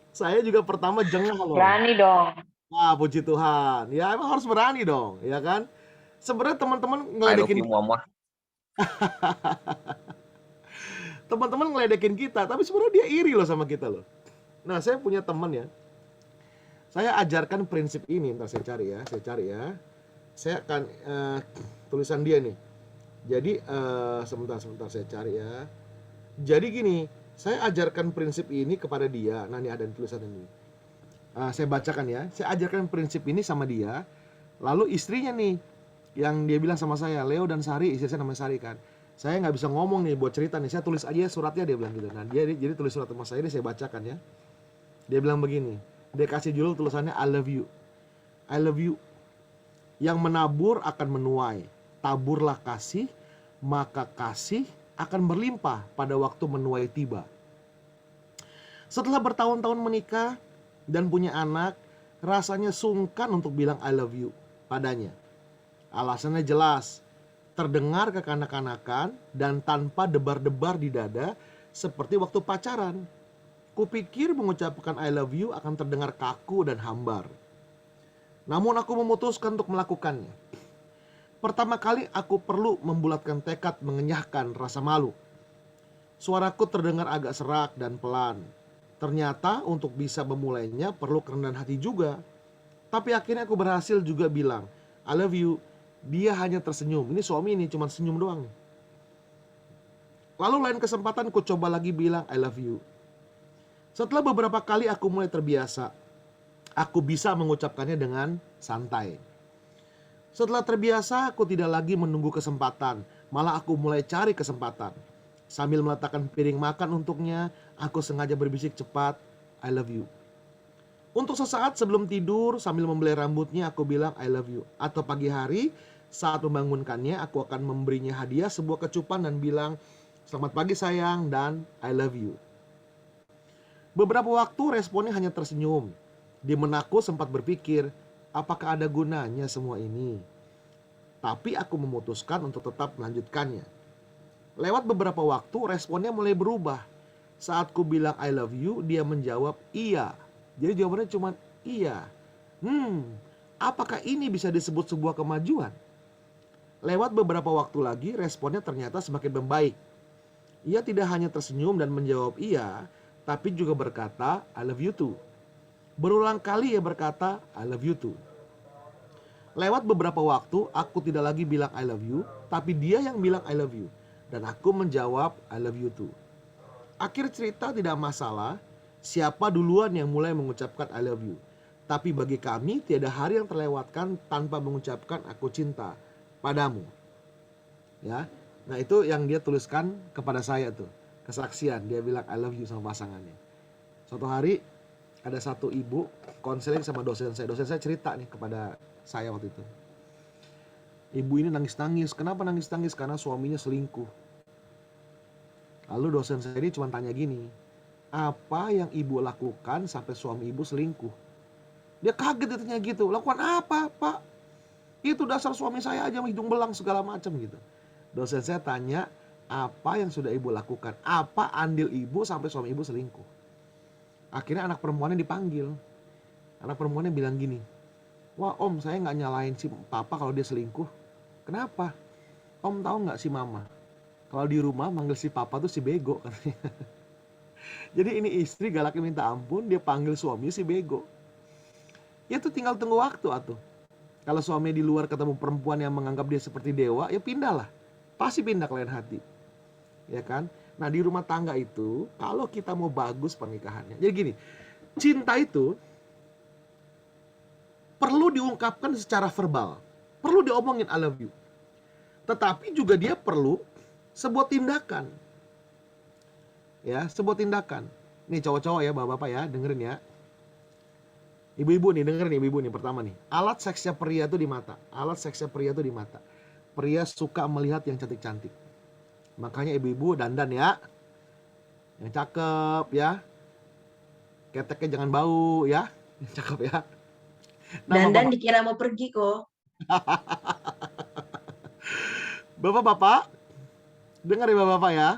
Saya juga pertama jengah loh. Berani dong. Wah, puji Tuhan. Ya emang harus berani dong, ya kan? Sebenarnya teman-teman I love ngeledekin you, mama. kita, tapi sebenarnya dia iri loh sama kita loh. Nah, saya punya teman ya. Saya ajarkan prinsip ini, ntar saya cari ya. Saya akan tulisan dia nih. Jadi sebentar saya cari ya. Jadi gini, saya ajarkan prinsip ini kepada dia. Nah, ini ada tulisan ini. Saya bacakan ya. Saya ajarkan prinsip ini sama dia. Lalu istrinya nih, yang dia bilang sama saya, Leo dan Sari, istri saya namanya Sari kan. Saya nggak bisa ngomong nih buat cerita nih. Saya tulis aja suratnya, dia bilang gitu. Nah, dia jadi tulis surat sama saya, ini saya bacakan ya. Dia bilang begini. Dia kasih judul tulisannya I love you. I love you. Yang menabur akan menuai. Taburlah kasih, maka kasih akan berlimpah pada waktu menuai tiba. Setelah bertahun-tahun menikah dan punya anak, rasanya sungkan untuk bilang I love you padanya. Alasannya jelas, terdengar kekanak-kanakan dan tanpa debar-debar di dada seperti waktu pacaran. Kupikir mengucapkan I love you akan terdengar kaku dan hambar. Namun aku memutuskan untuk melakukannya. Pertama kali aku perlu membulatkan tekad mengenyahkan rasa malu. Suaraku terdengar agak serak dan pelan. Ternyata untuk bisa memulainya perlu kerendahan hati juga. Tapi akhirnya aku berhasil juga bilang I love you. Dia hanya tersenyum. Ini suami ini cuma senyum doang. Lalu lain kesempatan aku coba lagi bilang I love you. Setelah beberapa kali aku mulai terbiasa, aku bisa mengucapkannya dengan santai. Setelah terbiasa, aku tidak lagi menunggu kesempatan, malah aku mulai cari kesempatan. Sambil meletakkan piring makan untuknya, aku sengaja berbisik cepat, I love you. Untuk sesaat sebelum tidur, sambil membelai rambutnya, aku bilang I love you. Atau pagi hari, saat membangunkannya, aku akan memberinya hadiah sebuah kecupan dan bilang, selamat pagi sayang, dan I love you. Beberapa waktu responnya hanya tersenyum. Di benakku sempat berpikir, apakah ada gunanya semua ini? Tapi aku memutuskan untuk tetap melanjutkannya. Lewat beberapa waktu, responnya mulai berubah. Saat ku bilang I love you, dia menjawab iya. Jadi jawabannya cuma iya. Apakah ini bisa disebut sebuah kemajuan? Lewat beberapa waktu lagi, responnya ternyata semakin membaik. Ia tidak hanya tersenyum dan menjawab iya, tapi juga berkata I love you too. Berulang kali ia berkata I love you too. Lewat beberapa waktu, aku tidak lagi bilang I love you, tapi dia yang bilang I love you. Dan aku menjawab I love you too. Akhir cerita tidak masalah siapa duluan yang mulai mengucapkan I love you. Tapi bagi kami tiada hari yang terlewatkan tanpa mengucapkan aku cinta padamu. Ya. Nah, itu yang dia tuliskan kepada saya tuh. Kesaksian, dia bilang I love you sama pasangannya. Suatu hari ada satu ibu konseling sama dosen saya. Dosen saya cerita nih kepada saya waktu itu. Ibu ini nangis-nangis. Kenapa nangis-nangis? Karena suaminya selingkuh. Lalu dosen saya ini cuma tanya gini, apa yang ibu lakukan sampai suami ibu selingkuh? Dia kaget ditanya gitu. Lakukan apa, Pak? Itu dasar suami saya aja hidung belang segala macam gitu. Dosen saya tanya, apa yang sudah ibu lakukan? Apa andil ibu sampai suami ibu selingkuh? Akhirnya anak perempuannya dipanggil. Anak perempuannya bilang gini, wah om, saya gak nyalain si papa kalau dia selingkuh. Kenapa? Om tahu gak si mama? Kalau di rumah manggil si papa tuh si bego katanya. Jadi ini istri galaknya minta ampun, dia panggil suami si bego. Ya tuh tinggal tunggu waktu atuh. Kalau suami di luar ketemu perempuan yang menganggap dia seperti dewa, ya pindahlah. Pasti pindah ke lain hati. Ya kan? Nah, di rumah tangga itu, kalau kita mau bagus pernikahannya. Jadi gini, cinta itu perlu diungkapkan secara verbal. Perlu diomongin I love you. Tetapi juga dia perlu sebuah tindakan. Ya, sebuah tindakan. Nih cowok-cowok ya, bapak-bapak ya, dengerin ya. Ibu-ibu nih, dengerin ibu-ibu nih pertama nih. Alat seksnya pria itu di mata. Alat seksnya pria itu di mata. Pria suka melihat yang cantik-cantik. Makanya ibu-ibu dandan ya. Yang cakep ya. Keteknya jangan bau ya. Yang cakep ya. Dandan dikira mau pergi kok. Bapak-bapak, dengar ya bapak-bapak ya.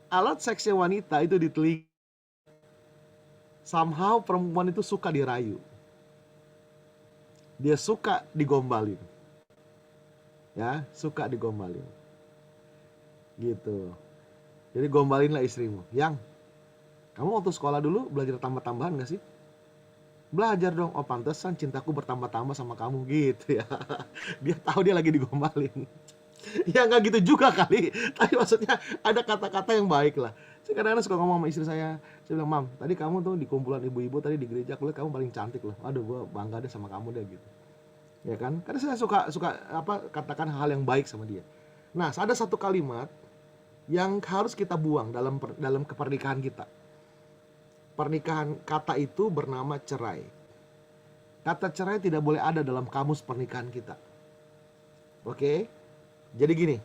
Alat seksnya wanita itu di telinga. Somehow perempuan itu suka dirayu. Dia suka digombalin. Ya, suka digombalin. Gitu. Jadi gombalinlah istrimu. Yang, kamu waktu sekolah dulu belajar tambah-tambahan gak sih? Belajar dong. Oh pantesan cintaku bertambah-tambah sama kamu gitu ya. Dia tahu dia lagi digombalin. Ya nggak gitu juga kali. Tapi maksudnya ada kata-kata yang baik lah. Saya kadang-kadang suka ngomong sama istri saya bilang, Mam, tadi kamu tuh di kumpulan ibu-ibu tadi di gereja, aku lihat kamu paling cantik loh. Aduh, gue bangga deh sama kamu deh gitu. Ya kan? Karena saya suka katakan hal yang baik sama dia. Nah, ada satu kalimat yang harus kita buang dalam kepernikahan kita. Pernikahan, kata itu bernama cerai. Kata cerai tidak boleh ada dalam kamus pernikahan kita. Oke? Jadi gini,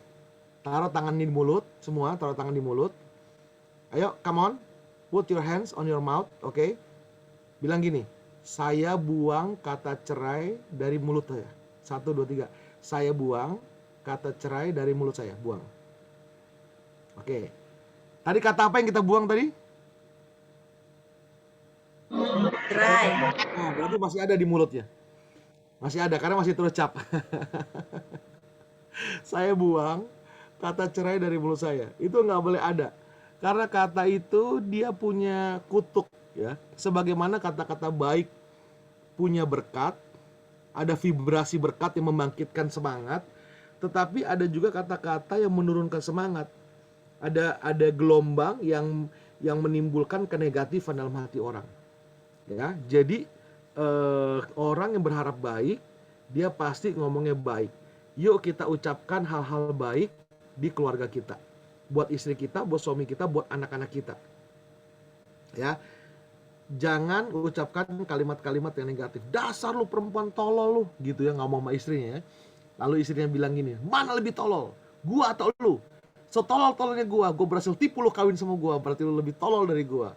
taruh tangan di mulut, semua taruh tangan di mulut. Ayo, come on, put your hands on your mouth, oke? Bilang gini, saya buang kata cerai dari mulut saya. 1, 2, 3. Saya buang kata cerai dari mulut saya, buang. Oke. Tadi kata apa yang kita buang tadi? Cerai. Nah, berarti masih ada di mulutnya. Masih ada, karena masih terucap. Saya buang kata cerai dari mulut saya. Itu nggak boleh ada. Karena kata itu dia punya kutuk ya. Sebagaimana kata-kata baik punya berkat, ada vibrasi berkat yang membangkitkan semangat, tetapi ada juga kata-kata yang menurunkan semangat. Ada gelombang yang menimbulkan kenegatifan dalam hati orang. Ya, jadi orang yang berharap baik, dia pasti ngomongnya baik. Yuk kita ucapkan hal-hal baik di keluarga kita. Buat istri kita, buat suami kita, buat anak-anak kita. Ya. Jangan ucapkan kalimat-kalimat yang negatif. Dasar lu perempuan tolol lu, gitu ya, ngomong sama istrinya ya. Lalu istrinya bilang gini, mana lebih tolol? Gua atau lu? Setolol-tololnya gua berhasil tipu lu kawin sama gua, berarti lu lebih tolol dari gua.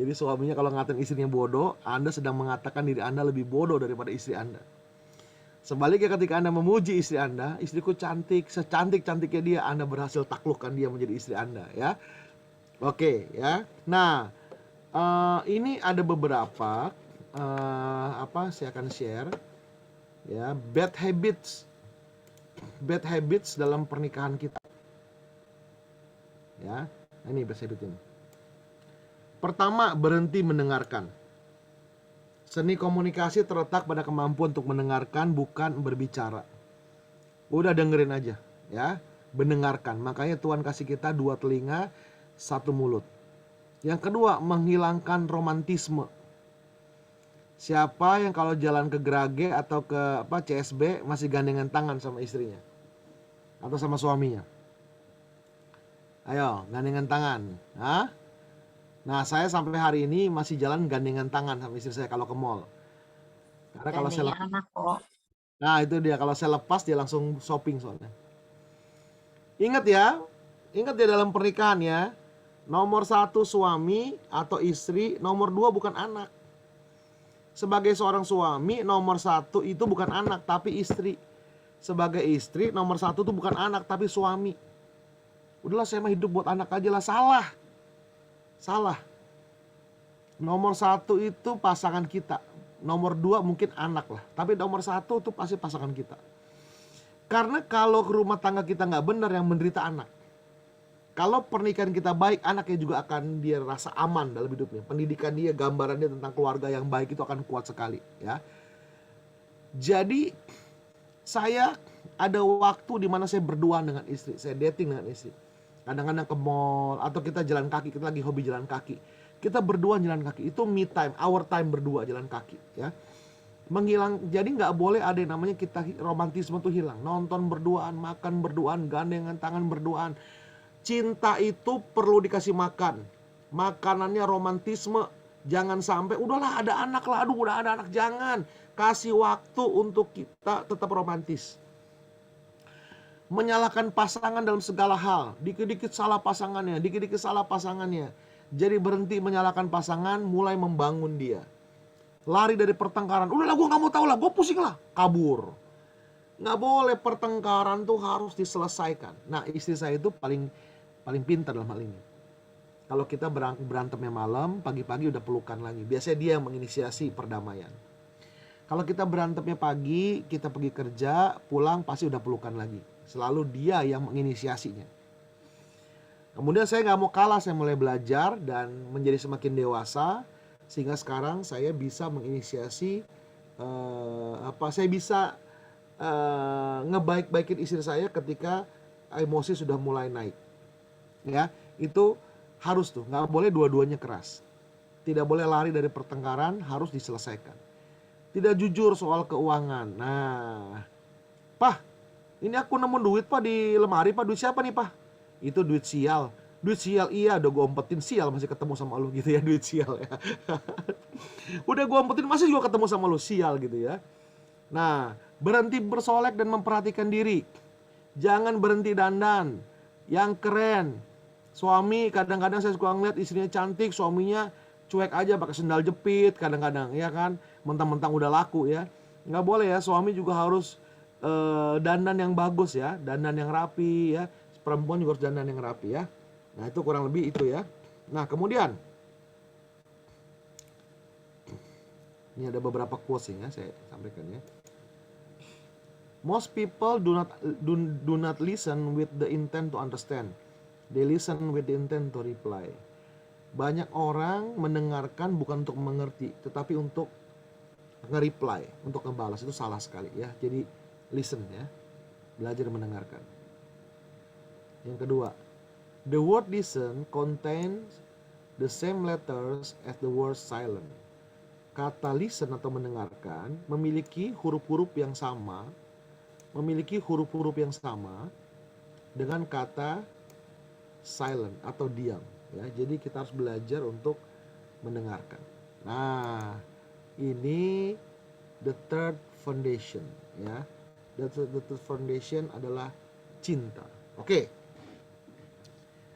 Jadi suaminya kalau ngatain istrinya bodoh, Anda sedang mengatakan diri Anda lebih bodoh daripada istri Anda. Sebaliknya ketika Anda memuji istri Anda, istriku cantik, secantik-cantiknya dia, Anda berhasil taklukkan dia menjadi istri Anda ya. Oke ya. Nah, ini ada beberapa saya akan share ya, bad habits dalam pernikahan kita. Ya, ini bad habit ini. Pertama, berhenti mendengarkan. Seni komunikasi terletak pada kemampuan untuk mendengarkan, bukan berbicara. Udah dengerin aja, ya. Mendengarkan. Makanya Tuhan kasih kita 2 telinga, 1 mulut. Yang kedua, menghilangkan romantisme. Siapa yang kalau jalan ke Grage atau ke CSB masih gandengan tangan sama istrinya? Atau sama suaminya? Ayo, gandengan tangan. Hah? Nah, saya sampai hari ini masih jalan gandengan tangan sama istri saya kalau ke mall. Karena kalau saya lepas, anak kok. nah itu dia, kalau saya lepas dia langsung shopping soalnya. Ingat ya dalam pernikahan ya, nomor 1 suami atau istri, nomor 2 bukan anak. Sebagai seorang suami, nomor 1 itu bukan anak tapi istri. Sebagai istri, nomor 1 itu bukan anak tapi suami. Udahlah saya mah hidup buat anak aja lah, salah. Nomor 1 itu pasangan kita. Nomor 2 mungkin anak lah. Tapi nomor 1 itu pasti pasangan kita. Karena kalau rumah tangga kita nggak benar, yang menderita anak. Kalau pernikahan kita baik, anaknya juga akan dia rasa aman dalam hidupnya. Pendidikan dia, gambaran dia tentang keluarga yang baik itu akan kuat sekali. Ya. Jadi saya ada waktu di mana saya berduaan dengan istri. Saya dating dengan istri. Kadang-kadang ke mall atau kita jalan kaki, kita lagi hobi jalan kaki. Kita berdua jalan kaki, itu me time, our time berdua jalan kaki ya. Jadi nggak boleh ada yang namanya kita romantisme tuh hilang. Nonton berduaan, makan berduaan, gandengan tangan berduaan. Cinta itu perlu dikasih makan. Makanannya romantisme. Jangan sampai udahlah ada anak lah, aduh udah ada anak, jangan. Kasih waktu untuk kita tetap romantis. Menyalahkan pasangan dalam segala hal. Dikit-dikit salah pasangannya. Jadi berhenti menyalahkan pasangan, mulai membangun dia. Lari dari pertengkaran. Udahlah gue gak mau tahu lah, gue pusing lah. Kabur. Gak boleh, pertengkaran tuh harus diselesaikan. Nah, istri saya itu paling pintar dalam hal ini. Kalau kita berantemnya malam, pagi-pagi udah pelukan lagi. Biasanya dia yang menginisiasi perdamaian. Kalau kita berantemnya pagi, kita pergi kerja, pulang pasti udah pelukan lagi. Selalu dia yang menginisiasinya. Kemudian saya nggak mau kalah, saya mulai belajar dan menjadi semakin dewasa. Sehingga sekarang saya bisa menginisiasi, saya bisa ngebaik-baikin istri saya ketika emosi sudah mulai naik. Ya, itu harus tuh, nggak boleh dua-duanya keras. Tidak boleh lari dari pertengkaran, harus diselesaikan. Tidak jujur soal keuangan. Nah, Pah, ini aku nemu duit Pak di lemari Pak. Duit siapa nih Pak? Itu duit sial. Duit sial, iya udah gue umpetin, sial masih ketemu sama lu gitu ya, duit sial ya. Udah gue umpetin masih juga ketemu sama lu, sial gitu ya. Nah, berhenti bersolek dan memperhatikan diri. Jangan berhenti dandan. Yang keren. Suami kadang-kadang saya suka ngeliat istrinya cantik, suaminya cuek aja pakai sendal jepit kadang-kadang, ya kan, mentang-mentang udah laku ya. Nggak boleh ya, suami juga harus dandan yang bagus ya, dandan yang rapi ya. Perempuan juga harus dandan yang rapi ya. Nah itu kurang lebih itu ya. Nah kemudian ini ada beberapa quotes ya, saya sampaikan ya. Most people do not listen with the intent to understand. They listen with the intent to reply. Banyak orang mendengarkan bukan untuk mengerti, tetapi untuk nge-reply, untuk ngebalas. Itu salah sekali ya. Jadi listen ya, belajar mendengarkan. Yang kedua, the word listen contains the same letters as the word silent. Kata listen atau mendengarkan memiliki huruf-huruf yang sama, dengan kata silent atau diam. Ya, jadi kita harus belajar untuk mendengarkan. Nah, ini the third foundation ya. The third foundation adalah cinta. Oke.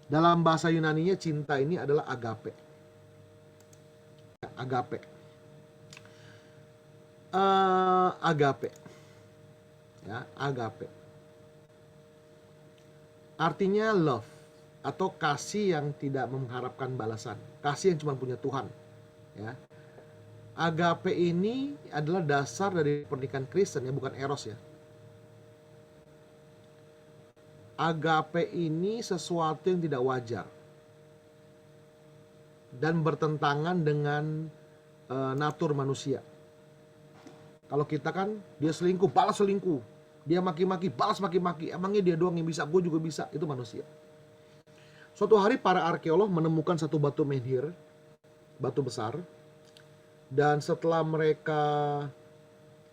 Dalam bahasa Yunaninya cinta ini adalah agape. Agape. Agape. Ya, agape. Artinya love atau kasih yang tidak mengharapkan balasan, kasih yang cuma punya Tuhan ya. Agape ini adalah dasar dari pernikahan Kristen ya, bukan eros ya. Agape ini sesuatu yang tidak wajar dan bertentangan dengan natur manusia. Kalau kita kan, dia selingkuh, balas selingkuh, dia maki-maki, balas maki-maki, emangnya dia doang yang bisa, gue juga bisa. Itu manusia. Suatu hari para arkeolog menemukan satu batu menhir, batu besar, dan setelah mereka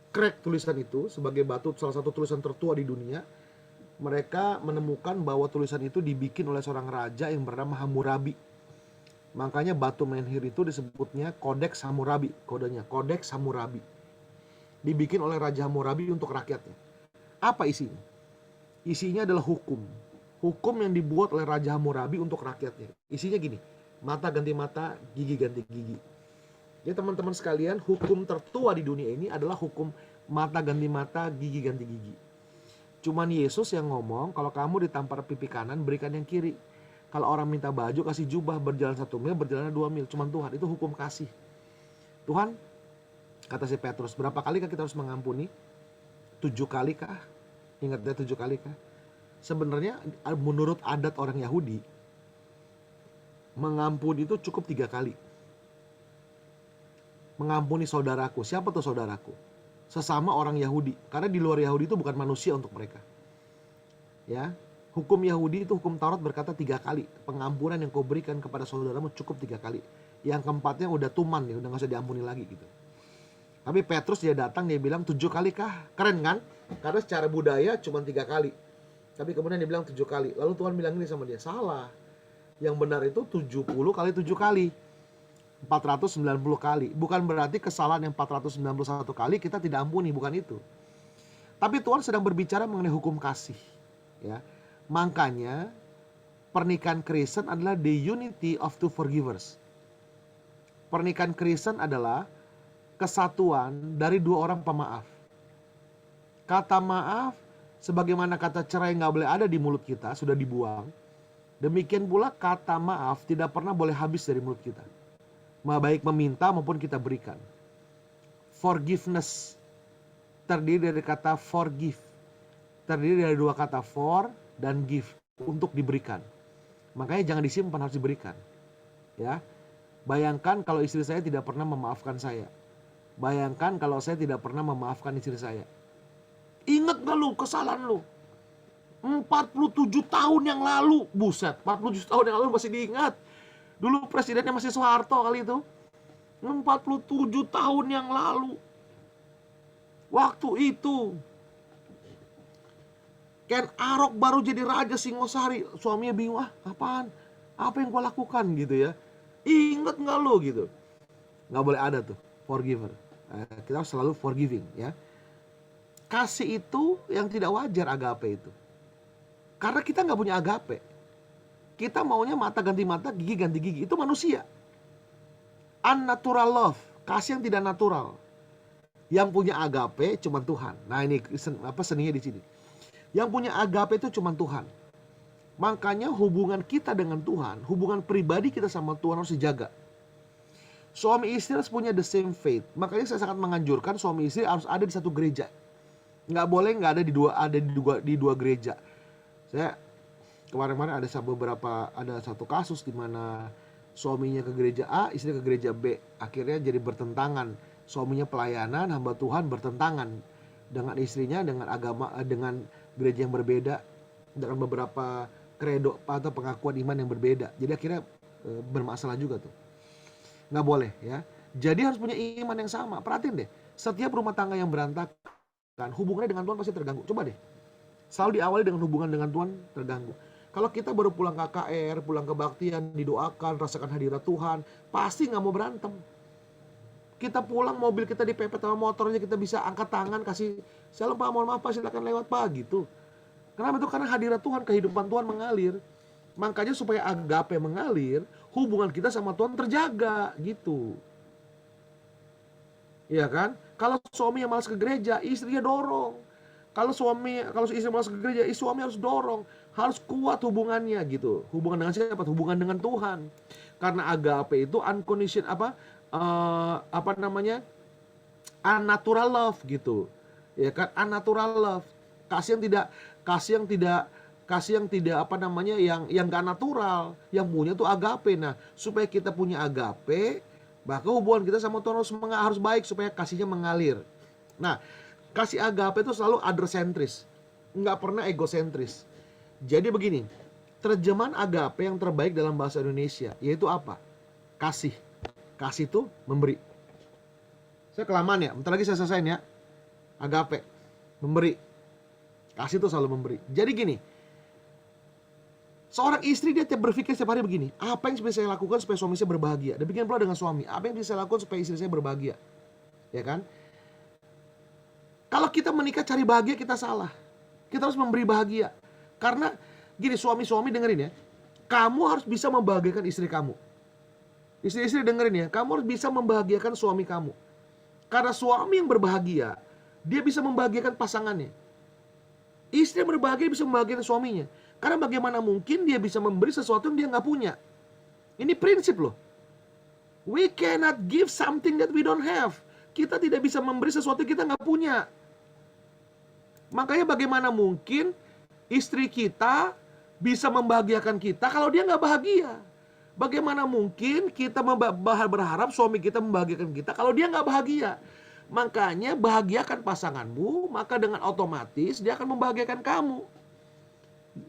crack tulisan itu sebagai batu salah satu tulisan tertua di dunia, mereka menemukan bahwa tulisan itu dibikin oleh seorang raja yang bernama Hammurabi. Makanya batu menhir itu disebutnya Codex Hammurabi, kodenya Codex Hammurabi. Dibikin oleh Raja Hammurabi untuk rakyatnya. Apa isinya? Isinya adalah hukum. Hukum yang dibuat oleh Raja Hammurabi untuk rakyatnya. Isinya gini, mata ganti mata, gigi ganti gigi. Ya teman-teman sekalian, hukum tertua di dunia ini adalah hukum mata ganti mata, gigi ganti gigi. Cuman Yesus yang ngomong, kalau kamu ditampar pipi kanan, berikan yang kiri. Kalau orang minta baju, kasih jubah, berjalan 1 mil, berjalan 2 mil. Cuman Tuhan, itu hukum kasih. Tuhan, kata si Petrus, berapa kali kah kita harus mengampuni? 7 kali kah? Ingat ya, 7 kali kah? Sebenarnya menurut adat orang Yahudi, mengampuni itu cukup 3 kali. Mengampuni saudaraku. Siapa tuh saudaraku? Sesama orang Yahudi. Karena di luar Yahudi itu bukan manusia untuk mereka. Ya, hukum Yahudi itu, hukum Taurat berkata 3 kali. Pengampunan yang kau berikan kepada saudaramu cukup 3 kali. Yang keempatnya udah tuman ya, udah gak usah diampuni lagi gitu. Tapi Petrus dia datang, dia bilang 7 kali kah? Keren kan? Karena secara budaya cuma 3 kali. Tapi kemudian dia bilang 7 kali. Lalu Tuhan bilang ini sama dia, salah. Yang benar itu 70 kali 7 kali. 490 kali. Bukan berarti kesalahan yang 491 kali kita tidak ampuni, bukan itu. Tapi Tuhan sedang berbicara mengenai hukum kasih. Ya. Makanya pernikahan Kristen adalah the unity of two forgivers. Pernikahan Kristen adalah kesatuan dari 2 orang pemaaf. Kata maaf, sebagaimana kata cerai nggak boleh ada di mulut kita, sudah dibuang. Demikian pula kata maaf tidak pernah boleh habis dari mulut kita. Baik meminta maupun kita berikan. Forgiveness terdiri dari kata forgive. Terdiri dari dua kata for dan give, untuk diberikan. Makanya jangan disimpan, harus diberikan. Ya. Bayangkan kalau istri saya tidak pernah memaafkan saya. Bayangkan kalau saya tidak pernah memaafkan istri saya. Ingat gak lu kesalahan lu? 47 tahun yang lalu. Buset, 47 tahun yang lalu masih diingat. Dulu presidennya masih Soeharto kali itu. 47 tahun yang lalu. Waktu itu Ken Arok baru jadi raja Singosari. Suaminya bingung, apaan? Apa yang gua lakukan gitu ya. Ingat gak lo gitu. Gak boleh ada tuh forgiver. Kita harus selalu forgiving ya. Kasih itu yang tidak wajar, agape itu. Karena kita gak punya agape. Kita maunya mata ganti mata, gigi ganti gigi. Itu manusia. Unnatural love, kasih yang tidak natural. Yang punya agape cuma Tuhan. Nah ini seninya di sini. Yang punya agape itu cuma Tuhan. Makanya hubungan kita dengan Tuhan, hubungan pribadi kita sama Tuhan harus dijaga. Suami istri harus punya the same faith. Makanya saya sangat menganjurkan suami istri harus ada di satu gereja. Nggak boleh nggak ada di dua gereja. Saya kemarin-kemarin ada satu kasus di mana suaminya ke gereja A, istri ke gereja B. Akhirnya jadi bertentangan. Suaminya pelayanan, hamba Tuhan bertentangan dengan istrinya, dengan agama, dengan gereja yang berbeda, dengan beberapa kredo atau pengakuan iman yang berbeda. Jadi akhirnya bermasalah juga tuh. Nggak boleh ya. Jadi harus punya iman yang sama. Perhatiin deh, setiap rumah tangga yang berantakan, hubungannya dengan Tuhan pasti terganggu. Coba deh, selalu diawali dengan hubungan dengan Tuhan terganggu. Kalau kita baru pulang KKR, pulang kebaktian, didoakan, rasakan hadirat Tuhan, pasti nggak mau berantem. Kita pulang, mobil kita dipepet sama motornya, kita bisa angkat tangan, kasih salam Pak, mohon maaf Pak, silakan lewat Pak, gitu. Kenapa itu? Karena hadirat Tuhan, kehidupan Tuhan mengalir. Makanya supaya agape mengalir, hubungan kita sama Tuhan terjaga, gitu. Iya kan? Kalau suami yang malas ke gereja, istrinya dorong. Kalau istri malas ke gereja, suami harus dorong. Harus kuat hubungannya gitu. Hubungan dengan siapa? Hubungan dengan Tuhan. Karena agape itu unconditional unnatural love gitu. Ya kan? Unnatural love. Kasih yang tidak yang gak natural. Yang punya tuh agape. Nah, supaya kita punya agape, maka hubungan kita sama Tuhan harus baik supaya kasihnya mengalir. Nah, kasih agape itu selalu other-centris, nggak pernah egosentris. Jadi begini, terjemahan agape yang terbaik dalam bahasa Indonesia yaitu apa? Kasih. Kasih itu memberi. Saya kelamaan ya, bentar lagi saya selesaiin ya. Agape, memberi. Kasih itu selalu memberi. Jadi gini, seorang istri dia berpikir setiap hari begini, apa yang bisa saya lakukan supaya suami saya berbahagia? Demikian pula dengan suami, apa yang bisa saya lakukan supaya istri saya berbahagia? Ya kan? Kalau kita menikah cari bahagia, kita salah. Kita harus memberi bahagia. Karena gini, suami-suami dengerin ya, kamu harus bisa membahagiakan istri kamu. Istri-istri dengerin ya, kamu harus bisa membahagiakan suami kamu. Karena suami yang berbahagia, dia bisa membahagiakan pasangannya. Istri yang berbahagia bisa membahagiakan suaminya. Karena bagaimana mungkin dia bisa memberi sesuatu yang dia nggak punya. Ini prinsip loh. We cannot give something that we don't have. Kita tidak bisa memberi sesuatu yang kita nggak punya. Makanya bagaimana mungkin istri kita bisa membahagiakan kita kalau dia nggak bahagia? Bagaimana mungkin kita berharap suami kita membahagiakan kita kalau dia nggak bahagia? Makanya bahagiakan pasanganmu, maka dengan otomatis dia akan membahagiakan kamu.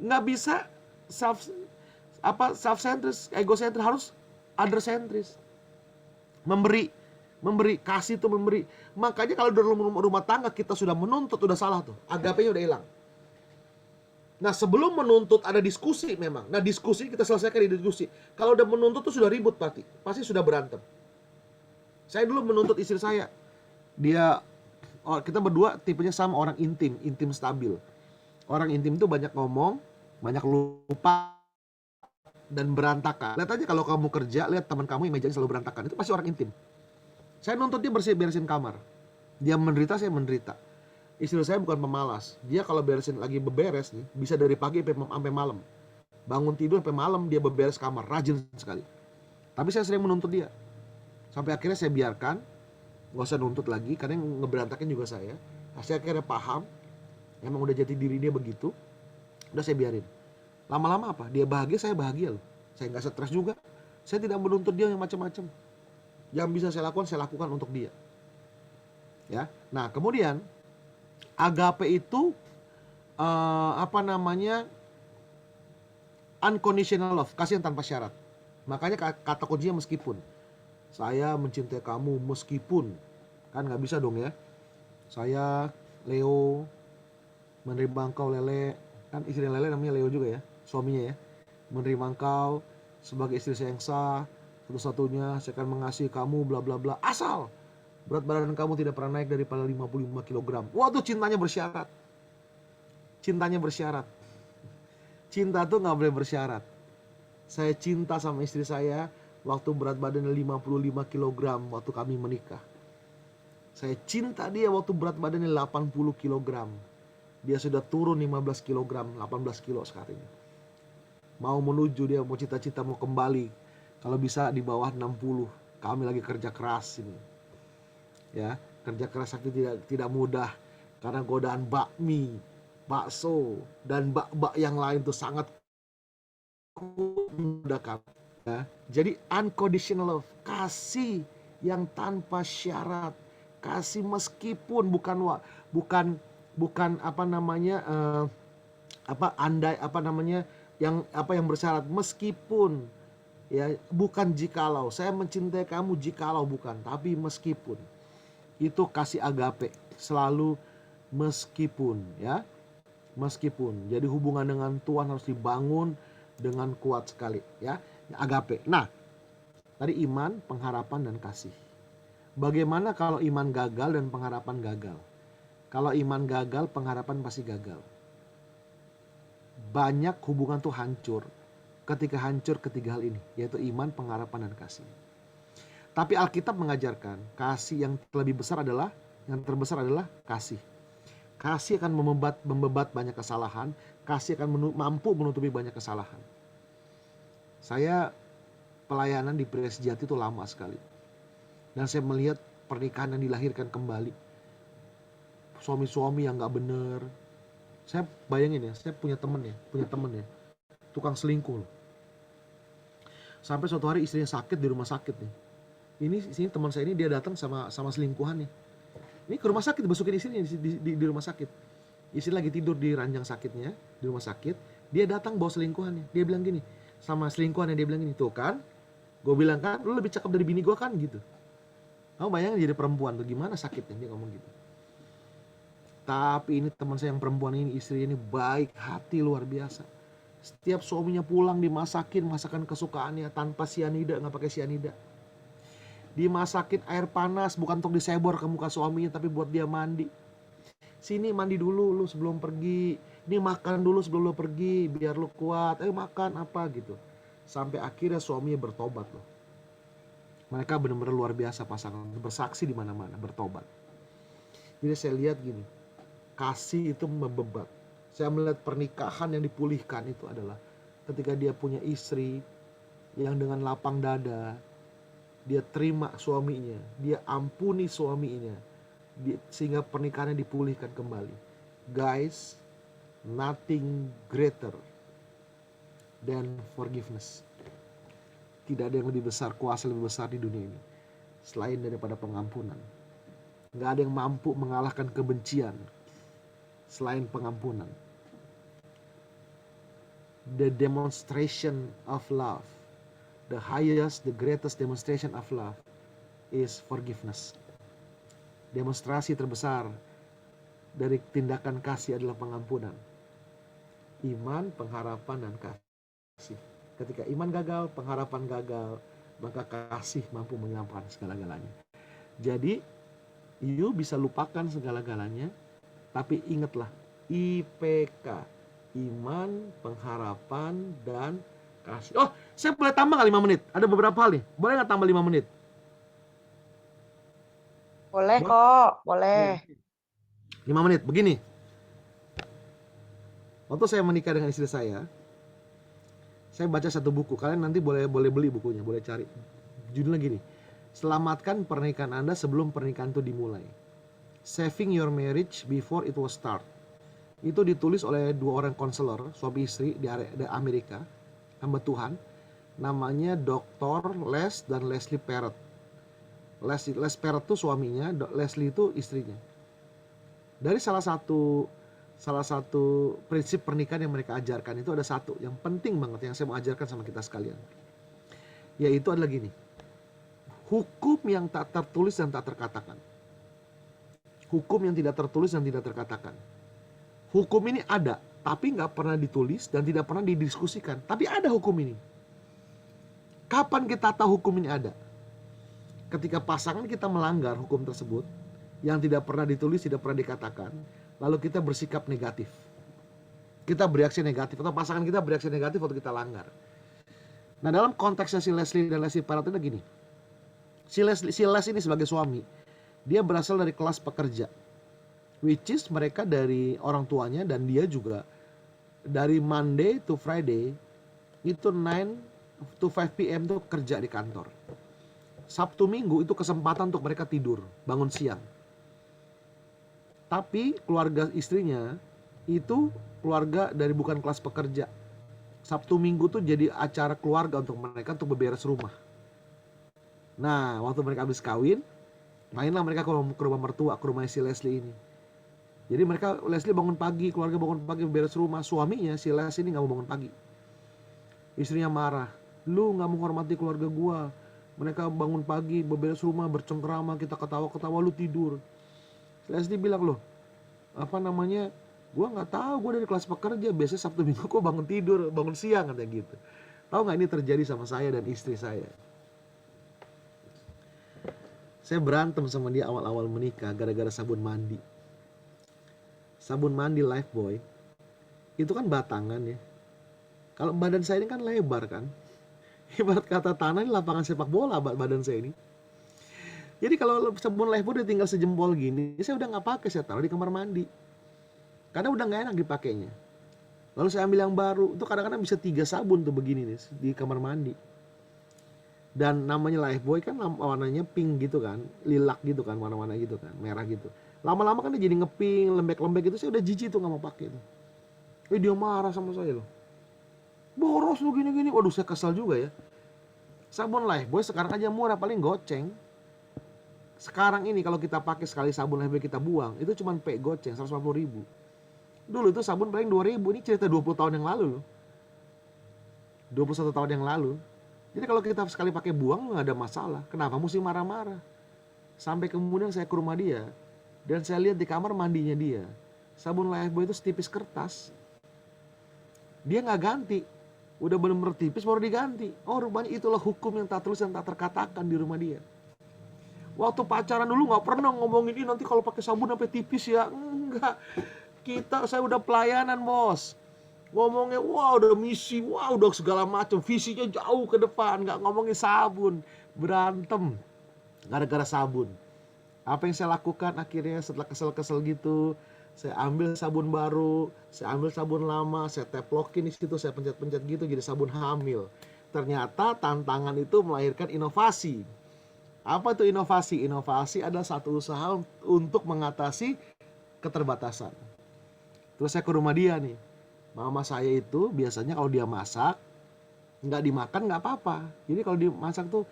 Nggak bisa self-centris, egocentris, harus other-centris. Memberi, kasih itu memberi. Makanya kalau dalam rumah tangga kita sudah menuntut, udah salah tuh. Agapenya udah hilang. Nah, sebelum menuntut ada diskusi memang. Nah, diskusi kita selesaikan di diskusi. Kalau udah menuntut tuh sudah ribut pasti sudah berantem. Saya dulu menuntut istri saya. Kita berdua tipenya sama, orang intim stabil. Orang intim itu banyak ngomong, banyak lupa, dan berantakan. Lihat aja kalau kamu kerja, lihat teman kamu yang mejanya selalu berantakan. Itu pasti orang intim. Saya nuntut dia beresin kamar. Dia menderita, saya menderita. Istri saya bukan pemalas. Dia kalau lagi beberes nih, bisa dari pagi sampai malam. Bangun tidur sampai malam dia beberes kamar, rajin sekali. Tapi saya sering menuntut dia. Sampai akhirnya saya biarkan. Nggak usah nuntut lagi, karena yang ngeberantakin juga saya. Saya akhirnya paham, emang udah jati diri dia begitu. Udah saya biarin. Lama-lama apa? Dia bahagia, saya bahagia loh. Saya nggak stres juga. Saya tidak menuntut dia yang macam-macam. Yang bisa saya lakukan untuk dia. Ya. Nah, kemudian agape itu unconditional love, kasih yang tanpa syarat. Makanya kata kuncinya meskipun. Saya mencintai kamu meskipun. Kan nggak bisa dong ya. Saya Leo menerima engkau Lele. Kan istri Lele namanya Leo juga ya, suaminya ya. Menerima engkau sebagai istri saya yang sah, satu-satunya saya akan mengasihi kamu bla bla bla. Asal berat badan kamu tidak pernah naik daripada 55 kg. Waduh, cintanya bersyarat. Cintanya bersyarat. Cinta tuh gak boleh bersyarat. Saya cinta sama istri saya waktu berat badannya 55 kg waktu kami menikah. Saya cinta dia waktu berat badannya 80 kg. Dia sudah turun 15 kg, 18 kilo sekarang ini. Mau menuju, dia mau cita-cita mau kembali. Kalau bisa di bawah 60. Kami lagi kerja keras ini. Ya, kerja keras tapi tidak mudah karena godaan bakmi, bakso dan bak-bak yang lain tuh sangat memudahkan. Ya. Jadi unconditional love, kasih yang tanpa syarat, kasih meskipun bukan yang bersyarat, meskipun ya, bukan jikalau. Saya mencintai kamu jikalau, bukan, tapi meskipun. Itu kasih agape, selalu meskipun ya. Meskipun. Jadi hubungan dengan Tuhan harus dibangun dengan kuat sekali ya. Agape. Nah, tadi iman, pengharapan dan kasih. Bagaimana kalau iman gagal dan pengharapan gagal? Kalau iman gagal, pengharapan pasti gagal. Banyak hubungan tuh hancur ketika hancur ketiga hal ini, yaitu iman, pengharapan dan kasih. Tapi Alkitab mengajarkan kasih yang lebih besar adalah, yang terbesar adalah kasih. Kasih akan membebat banyak kesalahan. Kasih akan mampu menutupi banyak kesalahan. Saya pelayanan di Pria Sejati itu lama sekali. Dan saya melihat pernikahan yang dilahirkan kembali. Suami-suami yang gak bener. Saya bayangin ya, saya punya temen ya. Tukang selingkuh loh. Sampai suatu hari istrinya sakit di rumah sakit nih. Ini teman saya ini, dia datang sama selingkuhannya. Ini ke rumah sakit, dimasukin istrinya di rumah sakit. Istri lagi tidur di ranjang sakitnya di rumah sakit. Dia datang bawa selingkuhannya. Dia bilang gini sama selingkuhannya, dia bilang gini, tuh kan, gue bilang kan, lu lebih cakep dari bini gue kan gitu. Kamu bayangin jadi perempuan tuh gimana sakitnya, dia ngomong gitu. Tapi ini teman saya yang perempuan ini, istri ini baik hati luar biasa. Setiap suaminya pulang dimasakin masakan kesukaannya tanpa sianida, nggak pakai sianida. Dimasakin air panas, bukan untuk disebor ke muka suaminya, tapi buat dia mandi. Sini mandi dulu lu sebelum pergi. Ini makan dulu sebelum lu pergi, biar lu kuat. Makan apa gitu. Sampai akhirnya suaminya bertobat loh. Mereka benar-benar luar biasa pasangan, bersaksi di mana-mana, bertobat. Jadi saya lihat gini, kasih itu membebat. Saya melihat pernikahan yang dipulihkan itu adalah ketika dia punya istri yang dengan lapang dada, dia terima suaminya, dia ampuni suaminya, sehingga pernikahannya dipulihkan kembali. Guys, nothing greater than forgiveness. Tidak ada yang lebih besar, kuasa lebih besar di dunia ini selain daripada pengampunan. Gak ada yang mampu mengalahkan kebencian selain pengampunan. The demonstration of love, the highest, the greatest demonstration of love is forgiveness. Demonstrasi terbesar dari tindakan kasih adalah pengampunan. Iman, pengharapan, dan kasih. Ketika iman gagal, pengharapan gagal, maka kasih mampu menyelamatkan segala-galanya. Jadi, you bisa lupakan segala-galanya, tapi ingatlah IPK, iman, pengharapan, dan kasih. Oh, saya boleh tambah nggak 5 menit? Ada beberapa hal nih. Boleh nggak tambah 5 menit? Boleh kok, boleh. 5 menit, begini. Waktu saya menikah dengan istri saya baca satu buku. Kalian nanti boleh beli bukunya, boleh cari. Judulnya gini, Selamatkan pernikahan Anda sebelum pernikahan itu dimulai. Saving your marriage before it was start. Itu ditulis oleh 2 orang konselor, suami istri di Amerika, hamba Tuhan. Namanya Dr. Les dan Leslie Parrott. Les Parrott itu suaminya, Leslie itu istrinya. Dari salah satu prinsip pernikahan yang mereka ajarkan itu ada satu yang penting banget yang saya mau ajarkan sama kita sekalian. Yaitu adalah gini. Hukum yang tak tertulis dan tak terkatakan. Hukum yang tidak tertulis dan tidak terkatakan. Hukum ini ada, tapi nggak pernah ditulis dan tidak pernah didiskusikan. Tapi ada hukum ini. Kapan kita tahu hukum ini ada? Ketika pasangan kita melanggar hukum tersebut, yang tidak pernah ditulis, tidak pernah dikatakan, lalu kita bersikap negatif. Kita bereaksi negatif, atau pasangan kita bereaksi negatif waktu kita langgar. Nah, dalam konteksnya si Leslie dan Leslie Parrott itu gini. Si Les ini sebagai suami, dia berasal dari kelas pekerja. Which is mereka dari orang tuanya dan dia juga dari Monday to Friday itu 9 to 5 PM tuh kerja di kantor. Sabtu Minggu itu kesempatan untuk mereka tidur, bangun siang. Tapi keluarga istrinya itu keluarga dari bukan kelas pekerja. Sabtu Minggu tuh jadi acara keluarga untuk mereka untuk beberes rumah. Nah, waktu mereka habis kawin, mainlah mereka ke rumah mertua, ke rumah si Leslie ini. Jadi mereka, Leslie bangun pagi, keluarga bangun pagi beberes rumah. Suaminya si Leslie ini gak mau bangun pagi. Istrinya marah, lu gak menghormati keluarga gua. Mereka bangun pagi, beberes rumah, bercengkrama, kita ketawa-ketawa, lu tidur. Leslie bilang, loh, gua gak tahu, gua dari kelas pekerja, biasanya Sabtu Minggu gua bangun tidur, bangun siang, katanya gitu. Tahu gak ini terjadi sama saya dan istri saya? Saya berantem sama dia awal-awal menikah gara-gara sabun mandi. Sabun mandi Lifebuoy itu kan batangan ya. Kalau badan saya ini kan lebar kan. Ibarat kata tanah ini lapangan sepak bola badan saya ini. Jadi kalau sabun Lifebuoy udah tinggal sejempol gini, saya udah nggak pakai, saya taruh di kamar mandi. Karena udah nggak enak dipakainya. Lalu saya ambil yang baru. Itu kadang-kadang bisa 3 sabun tuh begini nih di kamar mandi. Dan namanya Lifebuoy kan warnanya pink gitu kan, lilac gitu kan, warna-warna gitu kan, merah gitu. Lama-lama kan dia jadi ngeping, lembek-lembek gitu, saya udah jijik tuh gak mau pakai tuh. Dia marah sama saya loh. Boros lu gini-gini, waduh saya kesal juga ya. Sabun Lifebuoy sekarang aja murah, paling goceng. Sekarang ini kalau kita pakai sekali sabun Lifebuoy kita buang, itu cuma goceng 150.000. Dulu itu sabun paling 2.000, ini cerita 20 tahun yang lalu loh. 21 tahun yang lalu. Jadi kalau kita sekali pakai buang nggak ada masalah. Kenapa mesti marah-marah? Sampai kemudian saya ke rumah dia dan saya lihat di kamar mandinya dia sabun Lifebuoy itu setipis kertas. Dia nggak ganti, udah benar-benar tipis baru diganti. Oh rupanya itulah hukum yang tak tulis dan tak terkatakan di rumah dia. Waktu pacaran dulu nggak pernah ngomongin ini nanti kalau pakai sabun sampai tipis ya. Enggak. Saya udah pelayanan bos. Ngomongnya wah udah misi, wah udah segala macam, visinya jauh ke depan, nggak ngomongin sabun, berantem gara-gara sabun. Apa yang saya lakukan akhirnya setelah kesel-kesel gitu, saya ambil sabun baru, saya ambil sabun lama, saya teplokin di situ, saya pencet-pencet gitu jadi sabun hamil. Ternyata tantangan itu melahirkan inovasi. Apa itu inovasi? Inovasi adalah satu usaha untuk mengatasi keterbatasan. Terus saya ke rumah dia nih. Mama saya itu biasanya kalau dia masak nggak dimakan nggak apa-apa. Jadi kalau dimasak tuh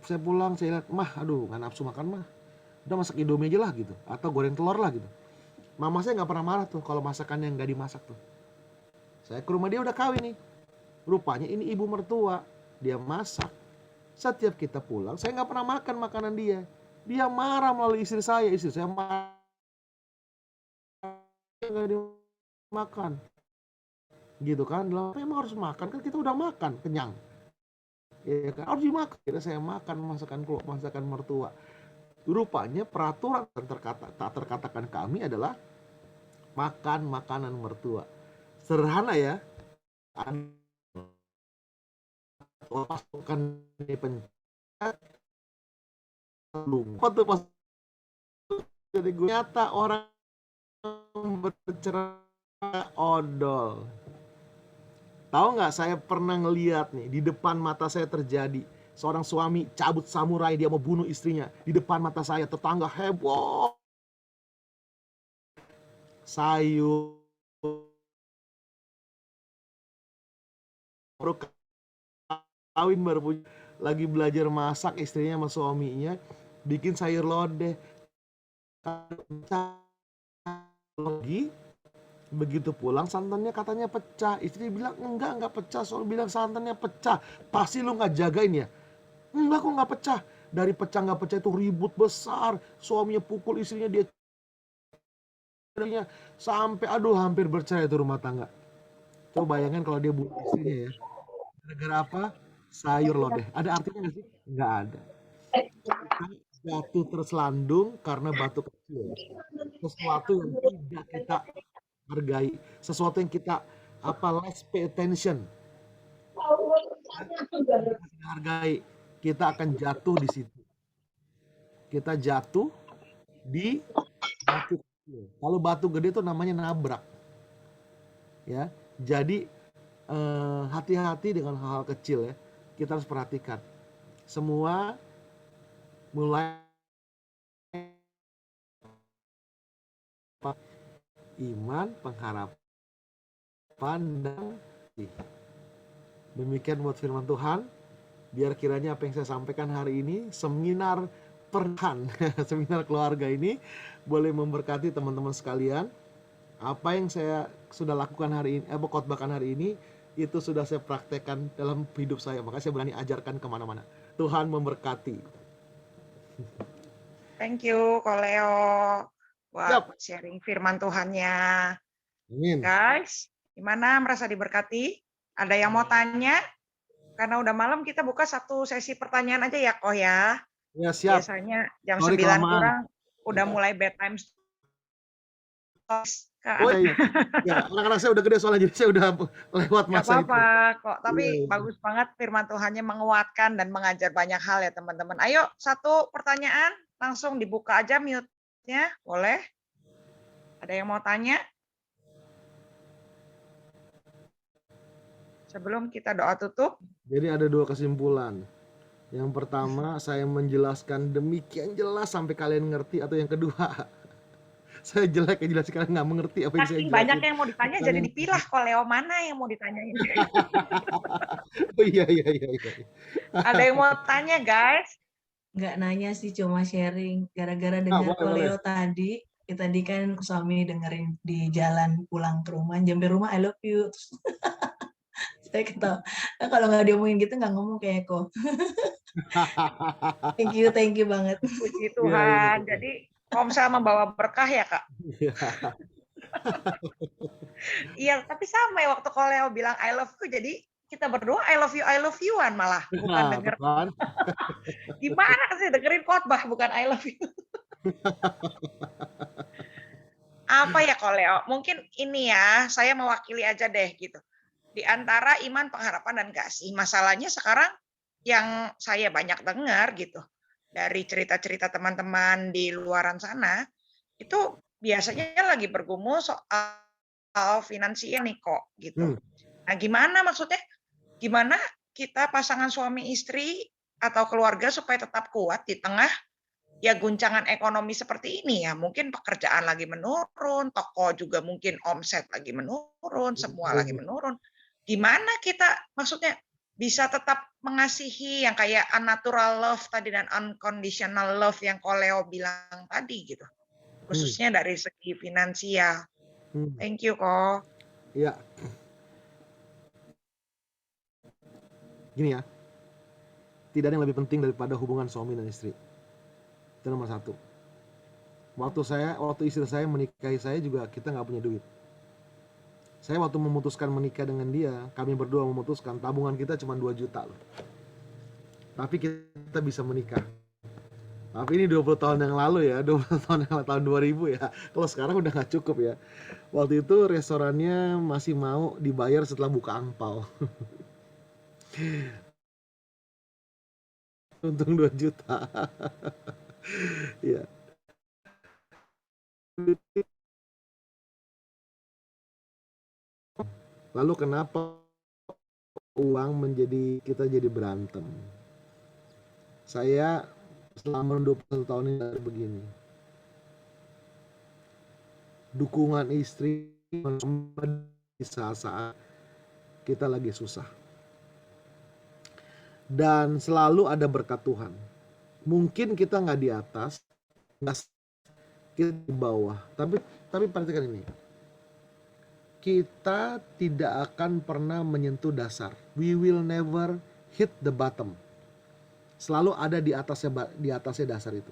saya pulang saya lihat, mah aduh nggak nafsu makan mah. Udah masak Indomie aja lah gitu. Atau goreng telur lah gitu. Mama saya nggak pernah marah tuh kalau masakannya nggak dimasak tuh. Saya ke rumah dia udah kawin nih. Rupanya ini ibu mertua. Dia masak. Setiap kita pulang saya nggak pernah makan makanan dia. Dia marah melalui istri saya. Istri saya marah. Nggak dimakan gitu kan, memang harus makan kan, kita udah makan kenyang ya kan, harus dimakan. Kira saya makan masakan mertua. Rupanya peraturan tak terkatakan kami adalah makan makanan mertua. Sederhana ya, pasukan dipencet lupa tuh pas jadi nyata orang bercerai odol. Tahu nggak, saya pernah ngeliat nih di depan mata saya terjadi Seorang suami cabut samurai, dia mau bunuh istrinya di depan mata saya. Tetangga heboh. Sayur baru kawin, baru punya, lagi belajar masak istrinya sama suaminya, bikin sayur lodeh. Lagi begitu pulang santannya katanya pecah. Istri bilang enggak pecah. Suami bilang santannya pecah. Pasti lu nggak jagain ya? Enggak, kok nggak pecah. Dari pecah nggak pecah itu ribut besar. Suaminya pukul istrinya, dia sampai aduh hampir bercerai itu rumah tangga. Coba bayangkan kalau dia bunuh istrinya ya. Gara-gara apa? Sayur lodeh. Ada artinya nggak sih? Nggak ada. Kita jatuh terselandung karena batu kecil. Sesuatu yang tidak kita hargai. Sesuatu yang kita less pay attention. Kita hargai. Kita akan jatuh di situ. Kita jatuh di batu kecil. Kalau batu gede itu namanya nabrak. Ya. Jadi hati-hati dengan hal-hal kecil ya. Kita harus perhatikan. Semua mulai iman, pengharapan, dan demikian buat firman Tuhan. Biar kiranya apa yang saya sampaikan hari ini, seminar pernikahan, seminar keluarga ini boleh memberkati teman-teman sekalian. Apa yang saya sudah lakukan hari ini, khotbahkan hari ini, itu sudah saya praktekkan dalam hidup saya. Makanya saya berani ajarkan kemana-mana. Tuhan memberkati. Thank you, Ko Leo, buat Yap. sharing firman Tuhannya. Amin. Guys, gimana, merasa diberkati? Ada yang mau tanya? Karena udah malam, kita buka satu sesi pertanyaan aja ya, Ko ya. Ya, siap. Biasanya jam Sorry 9 kelamaan. kurang udah mulai bedtime. Oh iya. Ya, anak-anak saya udah gede soalnya, jadi saya udah lewat Gak masa itu. apa-apa kok, tapi Iya, iya. bagus banget firman Tuhannya menguatkan dan mengajar banyak hal ya teman-teman. Ayo, satu pertanyaan, langsung dibuka aja mute-nya, boleh? Ada yang mau tanya? Sebelum kita doa tutup. Jadi ada dua kesimpulan. Yang pertama, saya menjelaskan demikian jelas sampai kalian ngerti, atau yang kedua, saya jelek yang jelas kalian nggak mengerti apa yang saya Saking jelasin. banyak yang mau ditanya, jadi dipilah kok Leo mana yang mau ditanyain. Oh iya. Ada yang mau tanya, guys? Nggak nanya sih, cuma sharing. Gara-gara dengar boleh. Leo tadi kan suami dengerin di jalan pulang ke rumah, nyampe rumah I love you. Terus saya ketawa. Nah, kalau nggak diomongin gitu nggak ngomong kayak kok. Thank you banget. Puji Tuhan. Iya. Jadi Komsel membawa berkah ya, Kak? Iya, tapi sama ya waktu kalau Leo bilang I love you, jadi kita berdua I love you-an malah, bukan denger. Gimana sih dengerin khotbah bukan I love you. Apa ya kalau Leo? Mungkin ini ya, saya mewakili aja deh gitu. Di antara iman, pengharapan, dan kasih. Masalahnya sekarang yang saya banyak dengar gitu, dari cerita-cerita teman-teman di luaran sana, itu biasanya lagi bergumul soal finansial nih kok gitu. Nah, gimana maksudnya? Gimana kita pasangan suami istri atau keluarga supaya tetap kuat di tengah ya guncangan ekonomi seperti ini ya. Mungkin pekerjaan lagi menurun, toko juga mungkin omset lagi menurun, semua lagi menurun. Gimana kita maksudnya bisa tetap mengasihi yang kayak unnatural love tadi dan unconditional love yang Koleo bilang tadi gitu. Khususnya dari segi finansial. Thank you, Ko. Iya. Gini ya, tidak ada yang lebih penting daripada hubungan suami dan istri. Itu nomor satu. Waktu istri saya menikahi saya juga kita nggak punya duit. Saya waktu memutuskan menikah dengan dia, kami berdua memutuskan tabungan kita cuma 2 juta loh. Tapi kita bisa menikah. Tapi ini 20 tahun yang lalu ya, 20 tahun yang lalu, tahun 2000 ya. Kalau sekarang udah nggak cukup ya. Waktu itu restorannya masih mau dibayar setelah buka angpau. Untung 2 juta. Ya. Lalu kenapa uang kita jadi berantem? Saya selama 21 tahun ini dari begini. Dukungan istri di saat-saat kita lagi susah. Dan selalu ada berkat Tuhan. Mungkin kita nggak di atas, kita di bawah. Tapi perhatikan ini. Kita tidak akan pernah menyentuh dasar. We will never hit the bottom. Selalu ada di atasnya dasar itu.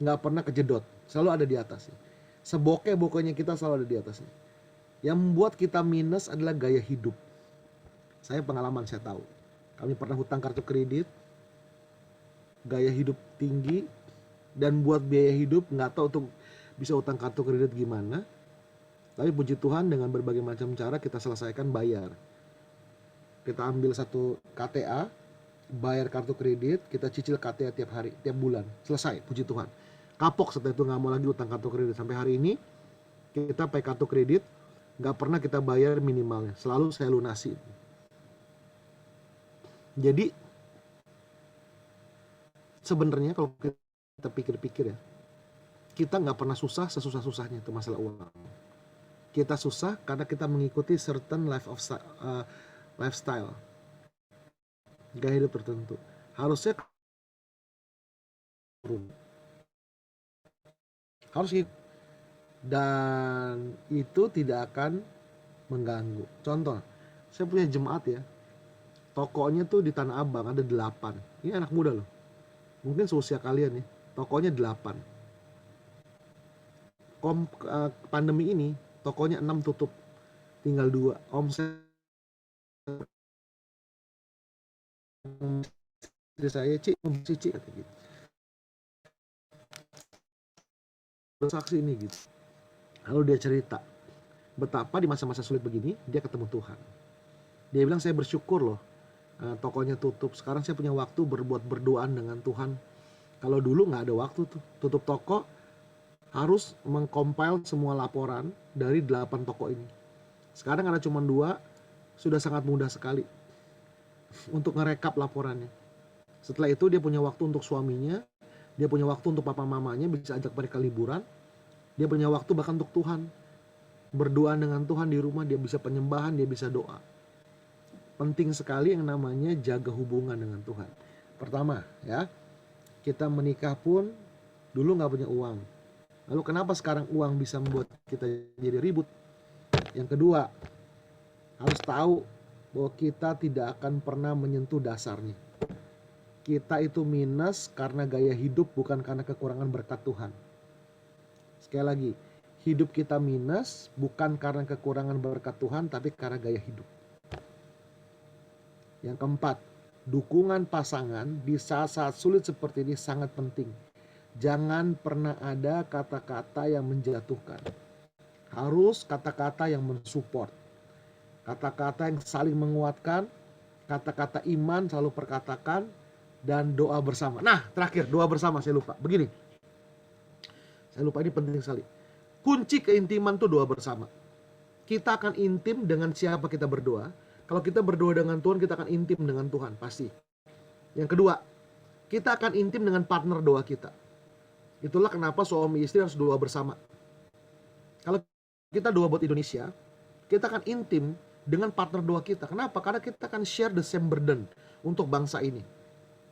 Nggak pernah kejedot. Selalu ada di atasnya. Sebokeh-bokehnya kita selalu ada di atasnya. Yang membuat kita minus adalah gaya hidup. Saya pengalaman, saya tahu. Kami pernah hutang kartu kredit. Gaya hidup tinggi. Dan buat biaya hidup nggak tahu untuk bisa hutang kartu kredit gimana. Tapi puji Tuhan dengan berbagai macam cara kita selesaikan bayar. Kita ambil satu KTA, bayar kartu kredit, kita cicil KTA tiap hari, tiap bulan. Selesai, puji Tuhan. Kapok setelah itu nggak mau lagi utang kartu kredit. Sampai hari ini kita pakai kartu kredit, nggak pernah kita bayar minimalnya. Selalu saya lunasi. Jadi sebenarnya kalau kita pikir-pikir ya, kita nggak pernah susah sesusah-susahnya itu masalah uang. Kita susah karena kita mengikuti certain lifestyle, gaya hidup tertentu. Harusnya harus gitu. Dan itu tidak akan mengganggu. Contoh, saya punya jemaat ya, tokonya tuh di Tanah Abang ada 8. Ini anak muda loh, mungkin seusia kalian nih. Tokonya 8. Pandemi ini tokonya 6 tutup, tinggal 2. Omset istri saya, Cici kata gitu. Bersaksi ini gitu. Lalu dia cerita betapa di masa-masa sulit begini dia ketemu Tuhan. Dia bilang, saya bersyukur loh tokonya tutup. Sekarang saya punya waktu berdoaan dengan Tuhan. Kalau dulu nggak ada waktu tuh, tutup toko harus mengcompile semua laporan dari 8 toko ini. Sekarang ada cuma 2, sudah sangat mudah sekali untuk ngerekap laporannya. Setelah itu dia punya waktu untuk suaminya, dia punya waktu untuk papa mamanya, bisa ajak mereka liburan. Dia punya waktu bahkan untuk Tuhan. Berdoa dengan Tuhan di rumah, dia bisa penyembahan, dia bisa doa. Penting sekali yang namanya jaga hubungan dengan Tuhan. Pertama ya, kita menikah pun dulu nggak punya uang. Lalu kenapa sekarang uang bisa membuat kita jadi ribut? Yang kedua, harus tahu bahwa kita tidak akan pernah menyentuh dasarnya. Kita itu minus karena gaya hidup, bukan karena kekurangan berkat Tuhan. Sekali lagi, hidup kita minus bukan karena kekurangan berkat Tuhan, tapi karena gaya hidup. Yang keempat, dukungan pasangan di saat-saat sulit seperti ini sangat penting. Jangan pernah ada kata-kata yang menjatuhkan. Harus kata-kata yang mensupport. Kata-kata yang saling menguatkan. Kata-kata iman selalu perkatakan. Dan doa bersama. Nah terakhir, doa bersama saya lupa. Begini. Saya lupa, ini penting sekali. Kunci keintiman itu doa bersama. Kita akan intim dengan siapa kita berdoa. Kalau kita berdoa dengan Tuhan, kita akan intim dengan Tuhan. Pasti. Yang kedua, kita akan intim dengan partner doa kita. Itulah kenapa suami istri harus doa bersama. Kalau kita doa buat Indonesia, kita akan intim dengan partner doa kita. Kenapa? Karena kita akan share the same burden untuk bangsa ini.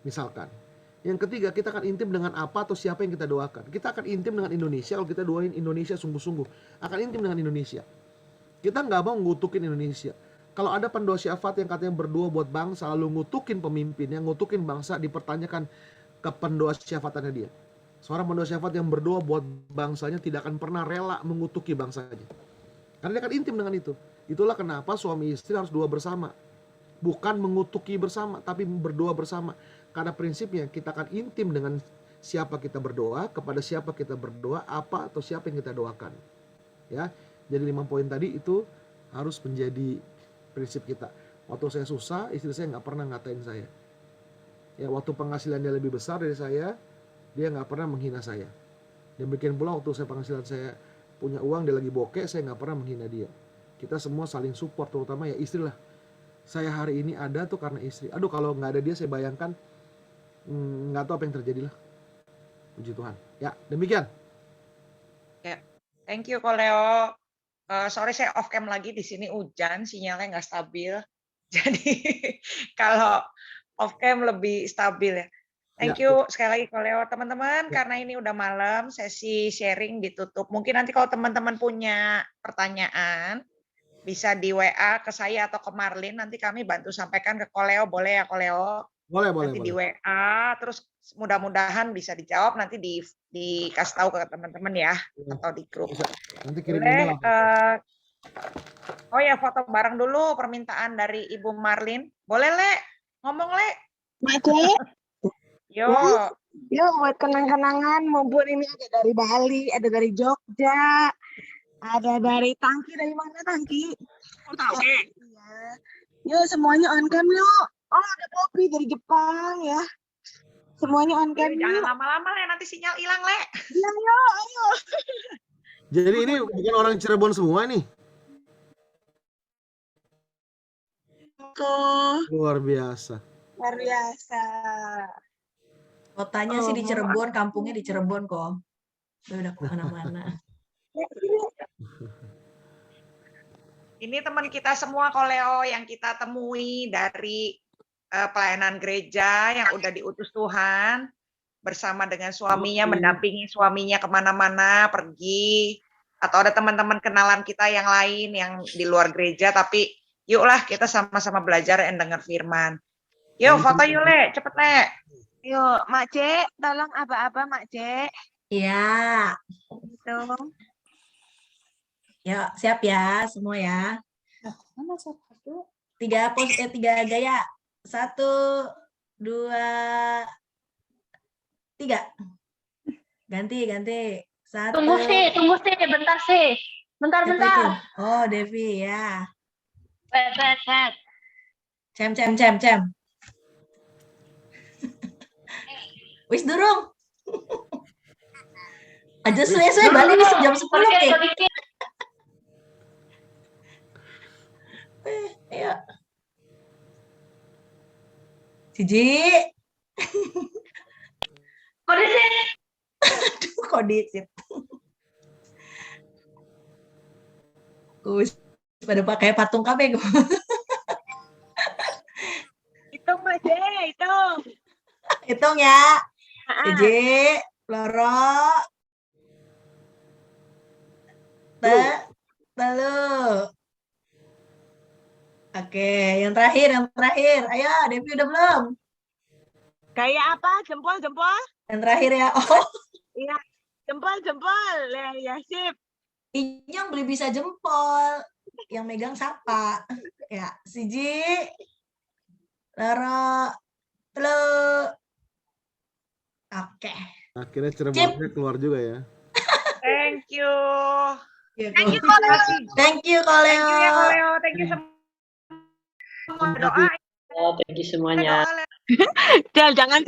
Misalkan. Yang ketiga, kita akan intim dengan apa atau siapa yang kita doakan. Kita akan intim dengan Indonesia kalau kita doain Indonesia sungguh-sungguh. Akan intim dengan Indonesia. Kita nggak mau ngutukin Indonesia. Kalau ada pendoa syafaat yang katanya berdoa buat bangsa, lalu ngutukin pemimpin, yang ngutukin bangsa, dipertanyakan ke pendoa syafaatannya dia. Seorang pendoa syafaat yang berdoa buat bangsanya tidak akan pernah rela mengutuki bangsanya. Karena dia akan intim dengan itu. Itulah kenapa suami istri harus doa bersama. Bukan mengutuki bersama, tapi berdoa bersama. Karena prinsipnya kita akan intim dengan siapa kita berdoa, kepada siapa kita berdoa, apa atau siapa yang kita doakan. Ya, jadi 5 poin tadi itu harus menjadi prinsip kita. Waktu saya susah, istri saya nggak pernah ngatain saya. Ya, waktu penghasilan dia lebih besar dari saya, dia nggak pernah menghina saya. Demikian pula waktu saya penghasilan saya punya uang, dia lagi bokeh, saya nggak pernah menghina dia. Kita semua saling support, terutama ya istri lah. Saya hari ini ada tuh karena istri. Aduh, kalau nggak ada dia, saya bayangkan nggak tahu apa yang terjadi lah. Puji Tuhan. Ya, demikian. Thank you Koleo. Sorry saya off cam lagi, di sini hujan, sinyalnya nggak stabil. Jadi kalau off cam lebih stabil ya. Thank Ya. you sekali lagi Koleo. Teman-teman, Ya. karena ini udah malam, sesi sharing ditutup. Mungkin nanti kalau teman-teman punya pertanyaan, bisa di WA ke saya atau ke Marlin, nanti kami bantu sampaikan ke Koleo, boleh ya Koleo? Boleh. Nanti di WA, terus mudah-mudahan bisa dijawab, nanti dikasih tahu ke teman-teman ya, atau di grup. Bisa. Nanti kirim Boleh, email. oh ya foto bareng dulu, permintaan dari Ibu Marlin. Boleh, Le? Ngomong, Le? Mace, Yo, yuk buat kenang-kenangan, mumpung ini ada dari Bali, ada dari Jogja, ada dari Tangki, dari mana Tangki? Iya. Yuk semuanya on cam yuk. Oh ada Poppy dari Jepang ya. Semuanya on cam jangan yuk. lama-lama, Le, nanti sinyal hilang, Le. Iya yuk, ayo. Jadi ini bukan orang Cirebon semua nih. Luar biasa. Luar biasa. Kotanya sih di Cirebon, kampungnya di Cirebon kok. Udah kemana-mana. Ini teman kita semua Koleo yang kita temui dari pelayanan gereja yang udah diutus Tuhan bersama dengan suaminya, mendampingi suaminya kemana-mana pergi, atau ada teman-teman kenalan kita yang lain yang di luar gereja, tapi yuklah kita sama-sama belajar dan dengar firman. Yuk foto yuk Le, cepet Le. Yuk, Mak Cek, tolong apa-apa Mak Cek. Iya. Gitu. Ya, siap ya semua ya. Mana satu? Tiga gaya. 1, 2, 3. Ganti. 1. Tunggu sih, bentar sih. Siapa itu? Bentar. Oh, Devi ya. Set. Cem. Wis durung. Aja suwe balik nih jam 10 Oke, ya. dikit. Ayo. Cici. Kode sih. Aduh, kok dicit. Wis pada pakai patung kabeh gue. Hitung Mak Cek, hitung. Hitung ya. Cici, loro. Telu. Oke, yang terakhir. Ayo, Devi udah belum? Kayak apa? Jempol. Yang terakhir ya. Oh, Iya, jempol. Ya, sip. Inyong beli bisa jempol. Yang megang siapa? Ya, siji. Loro. Telu. Oke. Akhirnya Cirebonnya keluar juga ya. Thank you. Thank you, Koleo. Thank you, Thank you ya Koleo. Koleo. Thank you semua. Doa. Thank you semuanya. Doa, Le. Jangan.